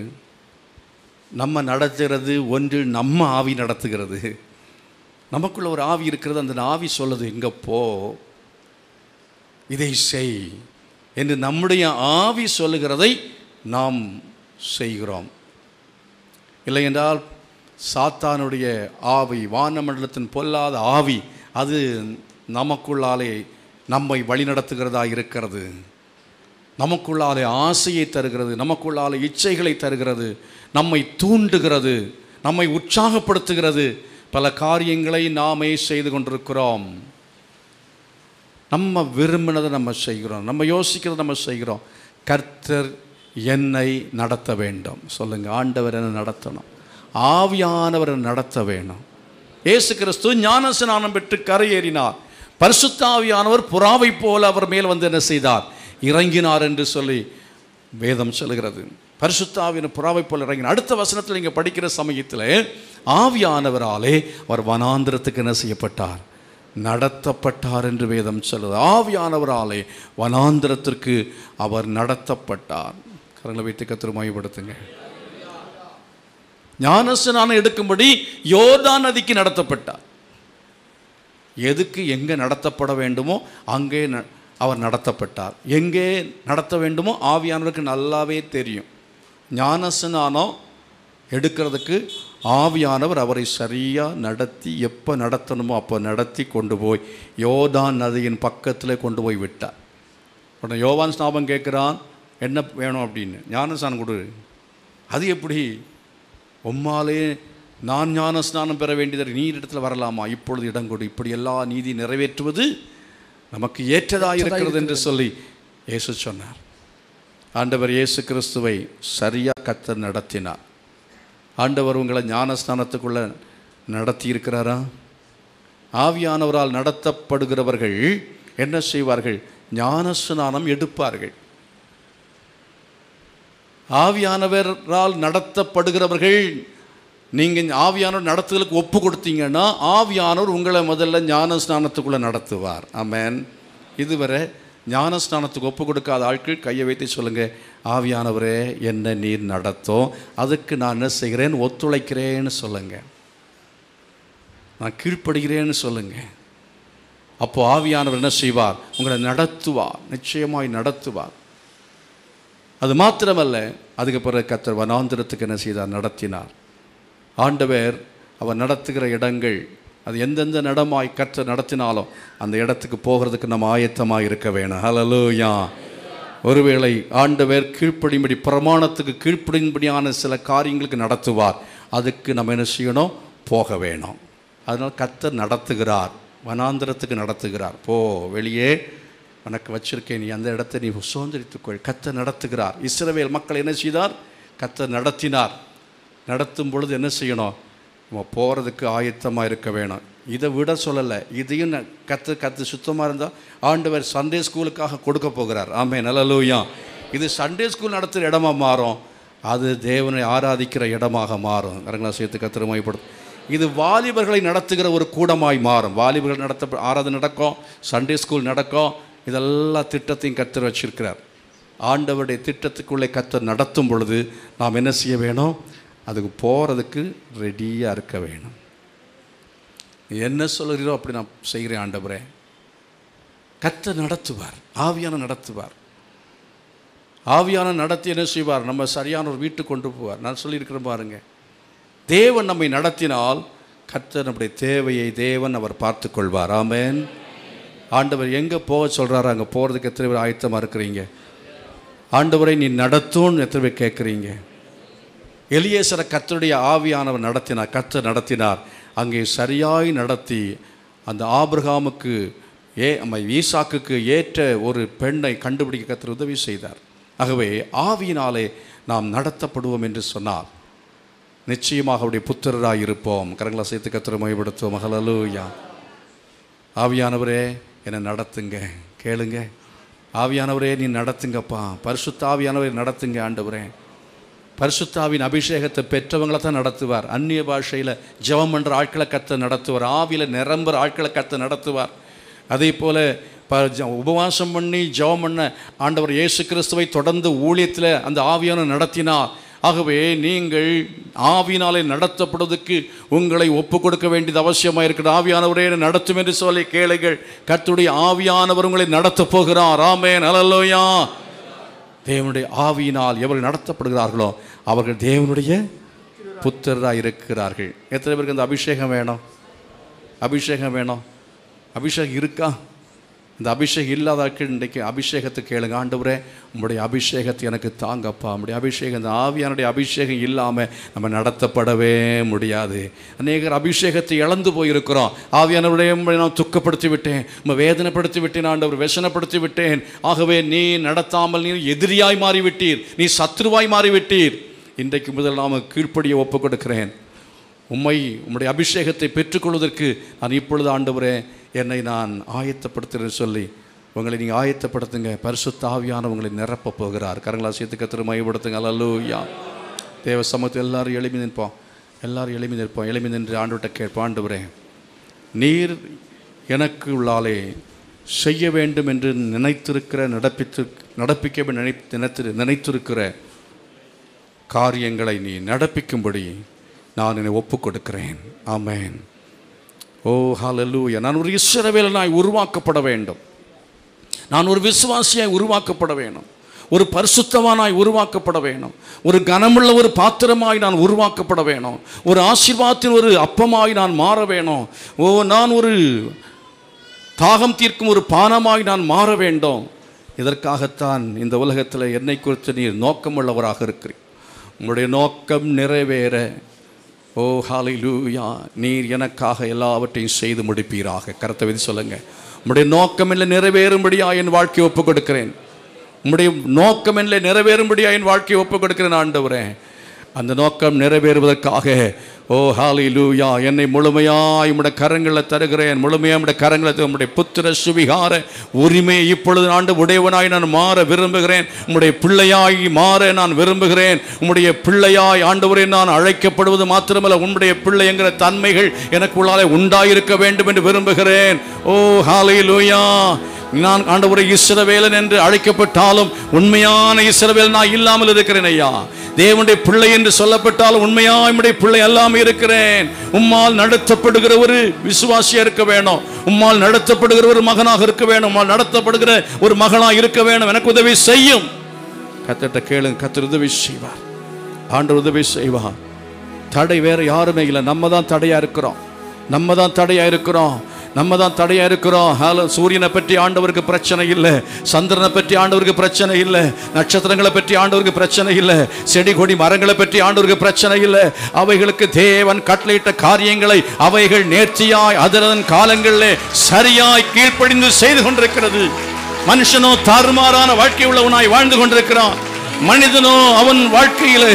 நம்ம நடத்துகிறது ஒன்று, நம்ம ஆவி நடத்துகிறது. நமக்குள்ள ஒரு ஆவி இருக்கிறது, அந்த ஆவி சொல்லுது இங்கே போ, இதை செய் என்று நம்முடைய ஆவி சொல்லுகிறதை நாம் செய்கிறோம். இல்லை என்றால் சாத்தானுடைய ஆவி, வானமண்டலத்தின் பொல்லாத ஆவி, அது நமக்குள்ளாலே நம்மை வழிநடத்துகிறதா இருக்கிறது. நமக்குள்ளாலே ஆசையை தருகிறது, நமக்குள்ளாலே இச்சைகளை தருகிறது, நம்மை தூண்டுகிறது, நம்மை உற்சாகப்படுத்துகிறது. பல காரியங்களை நாமே செய்து கொண்டிருக்கிறோம். நம்ம விரும்பினதை நம்ம செய்கிறோம், நம்ம யோசிக்கிறத நம்ம செய்கிறோம். கர்த்தர் என்னை நடத்த வேண்டும். சொல்லுங்கள், ஆண்டவர் என்னை நடத்தணும், ஆவியானவர் நடத்த வேணும். இயேசு கிறிஸ்து ஞானஸ்நானம் பெற்று கரையேறினார். பரிசுத்த ஆவியானவர் புறாவை போல அவர் மேல் வந்து என்ன செய்தார்? இறங்கினார் என்று சொல்லி வேதம் சொல்லுகிறது. பரிசுத்த ஆவியான புறாவை போல இறங்கினார். அடுத்த வசனத்தில் நீங்கள் படிக்கிற சமயத்தில் ஆவியானவராலே அவர் வனாந்திரத்துக்கு என்ன செய்யப்பட்டார்? நடத்தப்பட்டார் என்று வேதம் சொல்லுது. ஆவியானவராலே வனாந்திரத்திற்கு அவர் நடத்தப்பட்டார். கரங்களை வைத்து கர்த்தரை மகிமைப்படுத்துங்க. ஞானஸ்நானம் எடுக்கும்படி யோர்தான் நதிக்கு நடத்தப்பட்டார். எதுக்கு? எங்கே நடத்தப்பட வேண்டுமோ அங்கே அவர் நடத்தப்பட்டார். எங்கே நடத்த வேண்டுமோ ஆவியானவருக்கு நல்லாவே தெரியும். ஞானஸ்நானம் எடுக்கிறதுக்கு ஆவியானவர் அவரை சரியாக நடத்தி, எப்போ நடத்தணுமோ அப்போ நடத்தி கொண்டு போய் யோர்தான் நதியின் பக்கத்தில் கொண்டு போய் விட்டார். உடனே யோவான் ஸ்நாபம் கேட்குறான், என்ன வேணும் அப்படின்னு. ஞானஸ்நானம் கொடு. அது எப்படி? உம்மாலே நான் ஞான ஸ்நானம் பெற வேண்டியது நீர் இடத்துல வரலாமா? இப்பொழுது இடம் கொடு, இப்படி எல்லா நீதி நிறைவேற்றுவது நமக்கு ஏற்றதாக இருக்கிறது என்று சொல்லி இயேசு சொன்னார். ஆண்டவர் இயேசு கிறிஸ்துவை சரியாக கர்த்தர் நடத்தினார். ஆண்டவர் உங்களை ஞானஸ்நானத்துக்குள்ளே நடத்தி இருக்கிறாரா? ஆவியானவரால் நடத்தப்படுகிறவர்கள் என்ன செய்வார்கள்? ஞானஸ்நானம் எடுப்பார்கள். ஆவியானவரால் நடத்தப்படுகிறவர்கள், நீங்கள் ஆவியானவர் நடத்துதலுக்கு ஒப்பு கொடுத்தீங்கன்னா ஆவியானவர் உங்களை முதல்ல ஞானஸ்நானத்துக்குள்ளே நடத்துவார். ஆமென். இதுவரை ஞானஸ்நானத்துக்கு ஒப்பு கொடுக்காத ஆட்கள் கையை வைத்து சொல்லுங்கள், ஆவியானவரே என்ன நீர் நடத்தும், அதுக்கு நான் என்ன செய்கிறேன்? ஒத்துழைக்கிறேன்னு சொல்லுங்கள். நான் கீழ்ப்படுகிறேன்னு சொல்லுங்க. அப்போ ஆவியானவர் என்ன செய்வார்? உங்களை நடத்துவார், நிச்சயமாய் நடத்துவார். அது மாத்திரமல்ல, அதுக்கு பிறகு கர்த்தர் வனாந்திரத்துக்கு என்ன செய்தார்? நடத்தினார். ஆண்டவர் அவர் நடத்துகிற இடங்கள், அது எந்தெந்த இடமாய் கர்த்தர் நடத்தினாலும் அந்த இடத்துக்கு போகிறதுக்கு நம்ம ஆயத்தமாக இருக்க வேணும். ஹல்லேலூயா. ஒருவேளை ஆண்டவர் கீழ்ப்படியும்படி, பிரமாணத்துக்கு கீழ்ப்படியும்படியான சில காரியங்களுக்கு நடத்துவார். அதுக்கு நம்ம என்ன செய்யணும்? போக வேணும். அதனால் கர்த்தர் நடத்துகிறார், வனாந்திரத்துக்கு நடத்துகிறார். போ, வெளியே உனக்கு வச்சிருக்கேன், நீ அந்த இடத்தை நீ சுதந்திரித்துக்கொள். கர்த்தர் நடத்துகிறார். இஸ்ரவேல் மக்கள் என்ன செய்தார்? கர்த்தர் நடத்தினார். நடத்தும் பொழுது என்ன செய்யணும்? நம்ம போகிறதுக்கு ஆயத்தமாக இருக்க வேணும். இதை விட சொல்லலை, இதையும் கற்று சுத்தமாக இருந்தால் ஆண்டவர் சண்டே ஸ்கூலுக்காக கொடுக்க போகிறார். ஆமென், ஹல்லேலூயா. இது சண்டே ஸ்கூல் நடத்துகிற இடமா மாறும், அது தேவனை ஆராதிக்கிற இடமாக மாறும். கரங்களா சேர்த்து கர்த்தரை மகிமைப்படுத்தும். இது வாலிபர்களை நடத்துகிற ஒரு கூடமாய் மாறும். வாலிபர்கள் நடத்த ஆராதனை நடக்கும், சண்டே ஸ்கூல் நடக்கும். இதெல்லாம் திட்டத்தையும் கர்த்தர் வச்சிருக்கிறார். ஆண்டவருடைய திட்டத்துக்குள்ளே கர்த்தர் நடத்தும் பொழுது நாம் என்ன செய்ய வேணும்? அதுக்கு போகிறதுக்கு ரெடியாக இருக்க வேணும். என்ன சொல்கிறீரோ அப்படி நான் செய்கிறேன் ஆண்டவரே. கர்த்தர் நடத்துவார், ஆவியான நடத்துவார். ஆவியான நடத்தி என்ன செய்வார்? நம்ம சரியான ஒரு வீட்டுக்கு கொண்டு போவார். நான் சொல்லியிருக்கிறேன் பாருங்க, தேவன் நம்மை நடத்தினால் கர்த்தர் நம்முடைய தேவையை தேவன் அவர் பார்த்து கொள்வார். ஆமென். ஆண்டவர் எங்கே போக சொல்கிறாரோ அங்கே போகிறதுக்கு எத்தனை பேர் ஆயத்தமாக இருக்கிறீங்க? ஆண்டவரை நீ நடத்தும்னு எத்தனை பேர் கேட்குறீங்க? எலியேசரை கர்த்தருடைய ஆவியானவர் நடத்தினார், கர்த்தர் நடத்தினார். அங்கே சரியாய் நடத்தி அந்த ஆபிரகாமுக்கு ஈசாக்குக்கு ஏற்ற ஒரு பெண்ணை கண்டுபிடிக்க கர்த்தர் உதவி செய்தார். ஆகவே ஆவியினாலே நாம் நடத்தப்படுவோம் என்று சொன்னார். நிச்சயமாக அவருடைய புத்திரராக இருப்போம். கரங்களை சேர்த்து கர்த்தரை மகிமைப்படுத்துவோம். ஹல்லேலூயா. ஆவியானவரே என்னை நடத்துங்க, கேளுங்க. ஆவியானவரே நீ நடத்துங்கப்பா. பரிசுத்த ஆவியானவரே நடத்துங்க ஆண்டவரே. பரிசுத்தாவின் அபிஷேகத்தை பெற்றவங்களை தான் நடத்துவார். அந்நிய பாஷையில் ஜெபம் பண்ணுற ஆட்களை கர்த்தர் நடத்துவார். ஆவியில் நிரம்புற ஆட்களை கர்த்தர் நடத்துவார். அதே போல் உபவாசம் பண்ணி ஜெபம் பண்ண ஆண்டவர் இயேசு கிறிஸ்துவை தொடர்ந்து ஊழியத்தில் அந்த ஆவியானவர் நடத்தினார். ஆகவே நீங்கள் ஆவியினாலே நடத்தப்படுவதற்கு உங்களை ஒப்பு கொடுக்க வேண்டியது அவசியமாக இருக்கிறது. ஆவியானவரே நடத்தும் என்று சொல்லி கேளுங்கள். கர்த்தருடைய ஆவியானவர் உங்களை நடத்தப் போகிறார். ஆமென், ஹல்லேலூயா. தேவனுடைய ஆவியினால் எவர்கள் நடத்தப்படுகிறார்களோ அவர்கள் தேவனுடைய புத்திரராக இருக்கிறார்கள். எத்தனை பேருக்கு அந்த அபிஷேகம் வேணும்? அபிஷேகம் வேணும். அபிஷேகம் இருக்கா? இந்த அபிஷேகம் இல்லாதாக்கள் இன்றைக்கு அபிஷேகத்தை கேளுங்க. ஆண்டவரே உங்களுடைய அபிஷேகத்தை எனக்கு தாங்கப்பா. நம்முடைய அபிஷேகம், இந்த ஆவியானுடைய அபிஷேகம் இல்லாமல் நம்ம நடத்தப்படவே முடியாது. அநேகர் அபிஷேகத்தை இழந்து போயிருக்கிறோம். ஆவியானவருடைய நான் துக்கப்படுத்தி விட்டேன், வேதனைப்படுத்தி விட்டேன், ஆண்டவர் వ్యసனப்படுத்தி விட்டேன். ஆகவே நீ நடத்தாமல் நீ எதிரியாய் மாறிவிட்டீர், நீ சத்ருவாய் மாறிவிட்டீர். இன்றைக்கு முதல் நாம் கீழ்ப்படியை ஒப்புக் கொடுக்கிறேன். உம்முடைய அபிஷேகத்தை பெற்றுக்கொள்வதற்கு நான் இப்பொழுது ஆண்டவரே என்னை நான் ஆயத்தப்படுத்துகிறேன்னு சொல்லி உங்களை நீங்கள் ஆயத்தப்படுத்துங்க. பரிசுத்த ஆவியான உங்களை நிரப்ப போகிறார். கரங்களா சேர்த்து கர்த்தரை மகிமைப்படுத்துங்க. ஹல்லேலூயா. தேவ சமூகத்தில் எல்லாரும் எழுப்பி நிற்போம். எல்லாரும் எழுப்பி நிற்போம். எழுப்பி நின்று ஆண்டவர்கிட்ட கேட்போம். ஆண்டவரே நீர் எனக்கு உள்ளாலே செய்ய வேண்டும் என்று நினைத்திருக்கிற காரியங்களை நீ நடப்பிக்கும்படி நான் என்னை ஒப்பு கொடுக்கிறேன். ஆமென். ஓ ஹல்லேலூயா. நான் ஒரு இஸ்ரவேலனாய் உருவாக்கப்பட வேண்டும். நான் ஒரு விசுவாசியாய் உருவாக்கப்பட வேணும். ஒரு பரிசுத்தவானாய் உருவாக்கப்பட வேணும். ஒரு கனமுள்ள ஒரு பாத்திரமாய் நான் உருவாக்கப்பட வேணும். ஒரு ஆசீர்வாதத்தின் ஒரு அப்பமாய் நான் மாற வேணும். ஓ நான் ஒரு தாகம் தீர்க்கும் ஒரு பானமாய் நான் மாற வேண்டும். இதற்காகத்தான் இந்த உலகத்தில் என்னை குறித்து நீர் நோக்கமுள்ளவராக இருக்கிறீர். உங்களுடைய நோக்கம் நிறைவேற ஓ ஹல்லேலூயா நீர் எனக்காக எல்லாவற்றையும் செய்து முடிப்பீராக. கரத்தை விதி சொல்லுங்க. உம்முடைய நோக்கம் இல்லை நிறைவேறும்படியா என் வாழ்க்கையை ஒப்புக் கொடுக்கிறேன். உம்முடைய நோக்கம் இல்லை நிறைவேறும்படியா என் வாழ்க்கையை ஒப்புக் கொடுக்கிறேன் ஆண்டவரே. அந்த நோக்கம் நிறைவேறுவதற்காக ஓ ஹல்லேலூயா என்னை முழுமையாய் உம்முடைய கரங்களில் தருகிறேன். முழுமையாக உம்முடைய கரங்களில் உம்முடைய புத்திர சுவிகார உரிமையை இப்பொழுது ஆண்டு உடையவனாய் நான் மாற விரும்புகிறேன். உம்முடைய பிள்ளையாய் மாற நான் விரும்புகிறேன். உம்முடைய பிள்ளையாய் ஆண்டவரே நான் அழைக்கப்படுவது மாத்திரமல்ல, உம்முடைய பிள்ளை என்கிற தன்மைகள் எனக்கு உள்ளாலே உண்டாயிருக்க வேண்டும் என்று விரும்புகிறேன். ஓ ஹல்லேலூயா. நான் ஆண்டவரே இஸ்ரவேலன் என்று அழைக்கப்பட்டாலும் உண்மையான இஸ்ரவேல் நான் இல்லாமல் இருக்கிறேன் ஐயா. தேவனுடைய பிள்ளை என்று சொல்லப்பட்டால் உண்மையாய் உம்முடைய பிள்ளை அல்லாமல் இருக்கிறேன். உம்மால் நடத்தப்படுகிற ஒரு விசுவாசியா இருக்க வேணும். உம்மால் நடத்தப்படுகிற ஒரு மகனாக இருக்க வேணும். உம்மால் நடத்தப்படுகிற ஒரு மகனாக இருக்க வேணும். எனக்கு உதவி செய்யும். கர்த்தர்ட்ட கேளுங்க, கர்த்தர் உதவி செய்வார். ஆண்டவர் உதவி செய்வார். தடை வேற யாருமே இல்லை. நம்ம தான் தடையா இருக்கிறோம். நம்ம தான் தடையா இருக்கிறோம். நம்ம தான் தடையா இருக்கிறோம். சூரியனை பற்றி ஆண்டவருக்கு பிரச்சனை இல்லை. சந்திரனை பற்றி ஆண்டவருக்கு பிரச்சனை இல்லை. நட்சத்திரங்களை பற்றி ஆண்டவருக்கு பிரச்சனை இல்லை. செடி கொடி மரங்களை பற்றி ஆண்டவருக்கு பிரச்சனை இல்லை. அவைகளுக்கு தேவன் கட்டளையிட்ட காரியங்களை அவைகள் நேர்த்தியாய் அதன் காலங்களிலே சரியாய் கீழ்ப்படிந்து செய்து கொண்டிருக்கிறது. மனுஷனோ தாறுமாறான வாழ்க்கை உள்ளவனாய் வாழ்ந்து கொண்டிருக்கிறான். மனிதனோ அவன் வாழ்க்கையிலே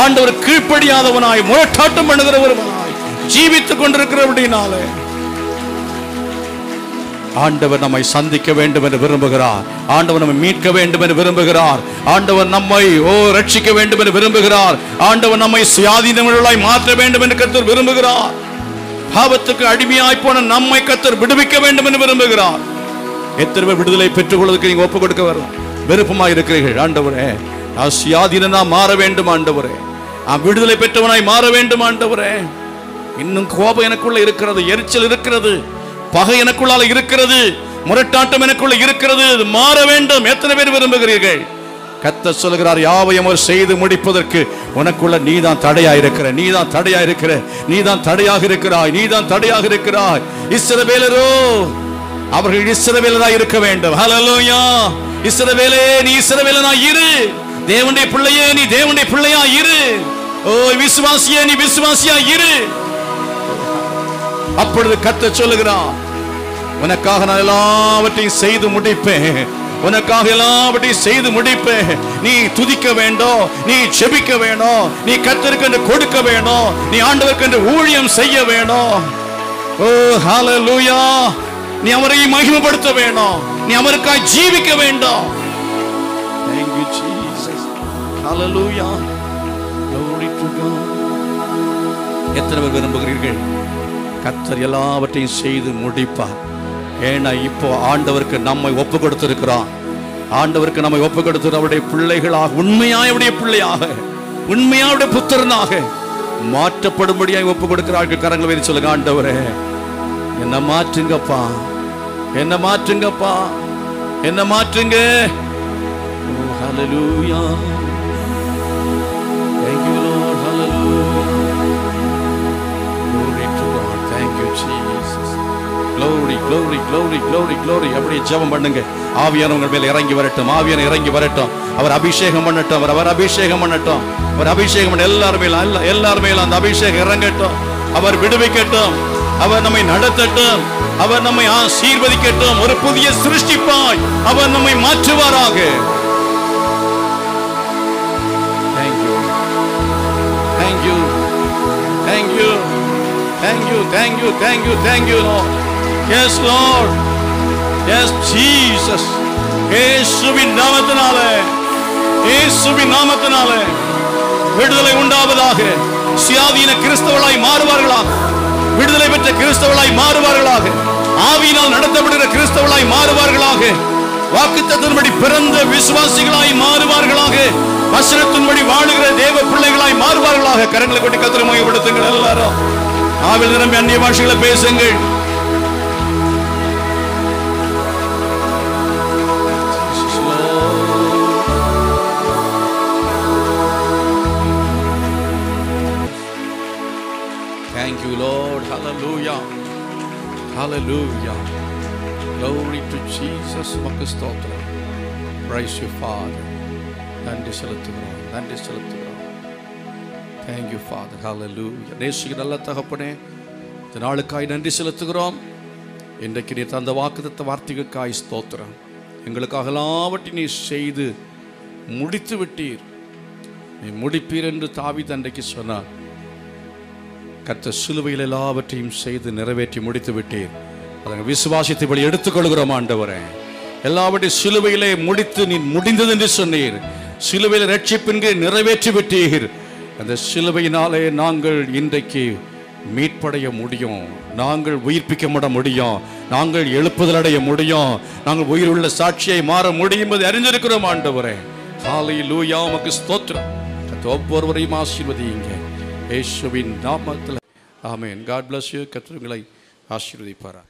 ஆண்டவர் கீழ்ப்படியாதவனாய் முரட்டாட்டம் பண்ணுகிறவனாய் ஜீவித்துக் கொண்டிருக்கிறபடினாலே ஆண்டவர் நம்மை சந்திக்க வேண்டும் என்று விரும்புகிறார். ஆண்டவர் நம்மை மீட்க வேண்டும் என்று விரும்புகிறார். ஆண்டவர் நம்மை ரட்சிக்க வேண்டும் என்று விரும்புகிறார். ஆண்டவர் நம்மை சுயாதீனங்களாய் மாற்ற வேண்டும் என்று கர்த்தர் விரும்புகிறார். பாவத்துக்கு அடிமையாய் போன நம்மை கர்த்தர் விடுவிக்க வேண்டும் என்று விரும்புகிறார். எத்தனை பேர் விடுதலை பெற்றுக் கொள்வதற்கு நீங்க ஒப்புக் கொடுக்க விருப்பமாக இருக்கிறீர்கள்? ஆண்டவரே, நான் சுயாதீனா மாற வேண்டும். ஆண்டவரே, நான் விடுதலை பெற்றவனாய் மாற வேண்டும். ஆண்டவரே, இன்னும் கோபம் எனக்குள்ள இருக்கிறது, எரிச்சல் இருக்கிறது, பகை எனக்குள்ளால இருக்கிறது, முரட்டாட்டம் எனக்குள்ள இருக்கிறது, இது மாற வேண்டும். எத்தனை பேர் விரும்புகிறீர்கள்? கர்த்தர் சொல்கிறார், யாவையும் அவர் செய்து முடிப்பதற்கு உனக்குள்ள நீதான் தடையா இருக்கிற, நீதான் தடையா இருக்கிற, நீதான் தடையாக இருக்கிறாய், நீதான் தடையாக இருக்கிறாய். இஸ்ரவேலரோ, அவர்கள் இஸ்ரவேலராய் இருக்க வேண்டும். ஹல்லேலூயா. இஸ்ரவேலே, நீ இஸ்ரவேலனாய் இரு. தேவனுடைய பிள்ளையே, நீ தேவனுடைய பிள்ளையா இரு. ஓ விசுவாசியே, நீ விசுவாசியா இரு. அப்பொழுது கர்த்தர் சொல்லுகிறார், உனக்காக நான் எல்லாவற்றையும் செய்து முடிப்பேன். உனக்காக எல்லாவற்றையும் செய்து முடிப்பேன். நீ துதிக்க வேண்டும், நீ ஜெபிக்க வேண்டும், நீ கர்த்தருக்கு என்று கொடுக்க வேண்டும், நீ ஆண்டவருக்கு என்று ஊழியம் செய்ய வேண்டும். ஓ ஹல்லேலூயா. நீ அவரை மகிமைப்படுத்த வேண்டும், நீ அவருக்காய் ஜீவிக்க வேண்டும். Thank you Jesus. Hallelujah. Glory to God. எத்தனை பேர் விரும்புகிறீர்கள்? கர்த்தர் எல்லாவற்றையும் செய்து முடிப்பார். ஏன்னா இப்போ ஆண்டவருக்கு நம்மை ஒப்பு கொடுத்திருக்கிறான். ஆண்டவருக்கு நம்மை ஒப்பு கொடுத்து அவருடைய பிள்ளைகளாக, உண்மையாயுடைய பிள்ளையாக, உண்மையாவுடைய புத்திரனாக மாற்றப்படும்படியாக ஒப்பு கொடுக்கிறார்கள். கரங்களை வைத்து சொல்லுங்க, ஆண்டவரே என்ன மாற்றுங்கப்பா, என்ன மாற்றுங்கப்பா, என்ன மாற்றுங்க. Oh hallelujah. Thank you Lord. Hallelujah. Glory to God. Thank you Jesus. Glory, glory, glory, glory, glory. அப்படியே ஜெபம் பண்ணுங்க. ஆவியானவர் உங்கள் மேல இறங்கி வரட்டும். ஆவியானவர் இறங்கி வரட்டும். அவர் அபிஷேகம் பண்ணட்டும். அவர் அபிஷேகம் பண்ணட்டும். அவர் அபிஷேகம் பண்ண எல்லார் மேல அந்த அபிஷேகம் இறங்கட்டும். அவர் விடுவிக்கட்டும். அவர் நம்மை நடத்தட்டும். அவர் நம்மை ஆசீர்வதிக்கட்டும். ஒரு புதிய சிருஷ்டிப்பாய் அவர் நம்மை மாற்றுவாராக. Thank you. Thank you. Thank you. Thank you. Thank you. Thank you. Thank you Lord. Yes Lord. Yes Jesus. இயேசுவின் நாமத்தினாலே, இயேசுவின் நாமத்தினாலே விடுதலை உண்டாவதாக. சுயாதீன கிறிஸ்தவர்களாய் மாறுவார்களாக. விடுதலை பெற்ற கிறிஸ்தவர்களாய் மாறுவார்களாக. ஆவியினால் நடத்தப்படுகிற கிறிஸ்தவர்களாய் மாறுவார்களாக. வாக்குத்தத்தத்தின்படி பிறந்த விசுவாசிகளாய் மாறுவார்களாக. வசனத்தின்படி வாழுகிற தேவ பிள்ளைகளாய் மாறுவார்களாக. கரங்களை கொட்டி கர்த்தரை மகிமைப்படுத்துங்கள். எல்லாரும் ஆவியில் நிரம்பி அந்நிய பாஷைகளை பேசுங்கள். Thank you Lord. Hallelujah. Hallelujah. Glory to Jesus. உமக்கு ஸ்தோத்திரம். Praise you Father. நன்றி செலுத்துகிறோம், நன்றி செலுத்துகிறோம். Thank you Father. Hallelujah. நேசிக்கிற நல்ல தகப்பனே, இந்த நாளுக்காய் நன்றி செலுத்துகிறோம். இன்றைக்கு நீர் தந்த வாக்குத்தத்த வார்த்தைகளுக்காய் ஸ்தோத்திரம். எங்களுக்காக எல்லாவற்றையும் நீ செய்து முடித்து விட்டீர். நீ முடிப்பீர் என்று தாவீது அன்றைக்கு சொன்னார். கர்த்தர் சிலுவையில் எல்லாவற்றையும் செய்து நிறைவேற்றி முடித்து விட்டீர். அதை விசுவாசித்தபடி எடுத்துக்கொள்கிறோம் ஆண்டவரே. எல்லாவற்றையும் சிலுவையிலே முடித்து நீ முடிந்தது என்று சொன்னீர். சிலுவையில் ரட்சிப்பின்கு நிறைவேற்றி விட்டீர். அந்த சிலுவையினாலே நாங்கள் இன்றைக்கு மீட்படைய முடியும். நாங்கள் உயிர்ப்பிக்கப்பட முடியும். நாங்கள் எழுப்புதல் அடைய முடியும். நாங்கள் உயிர் உள்ள சாட்சியை மாற முடியும் என்பதை அறிந்திருக்கிறோம் ஆண்டவரே. ஹல்லேலூயா. உமக்கு ஸ்தோத்திரம். கொடுத்து ஒவ்வொருவரையும் ஆசீர்வதிங்க இயேசுவின் நாமத்தில். ஆமென். God bless you. கர்த்தர் உங்களை ஆசீர்வதிப்பாராக.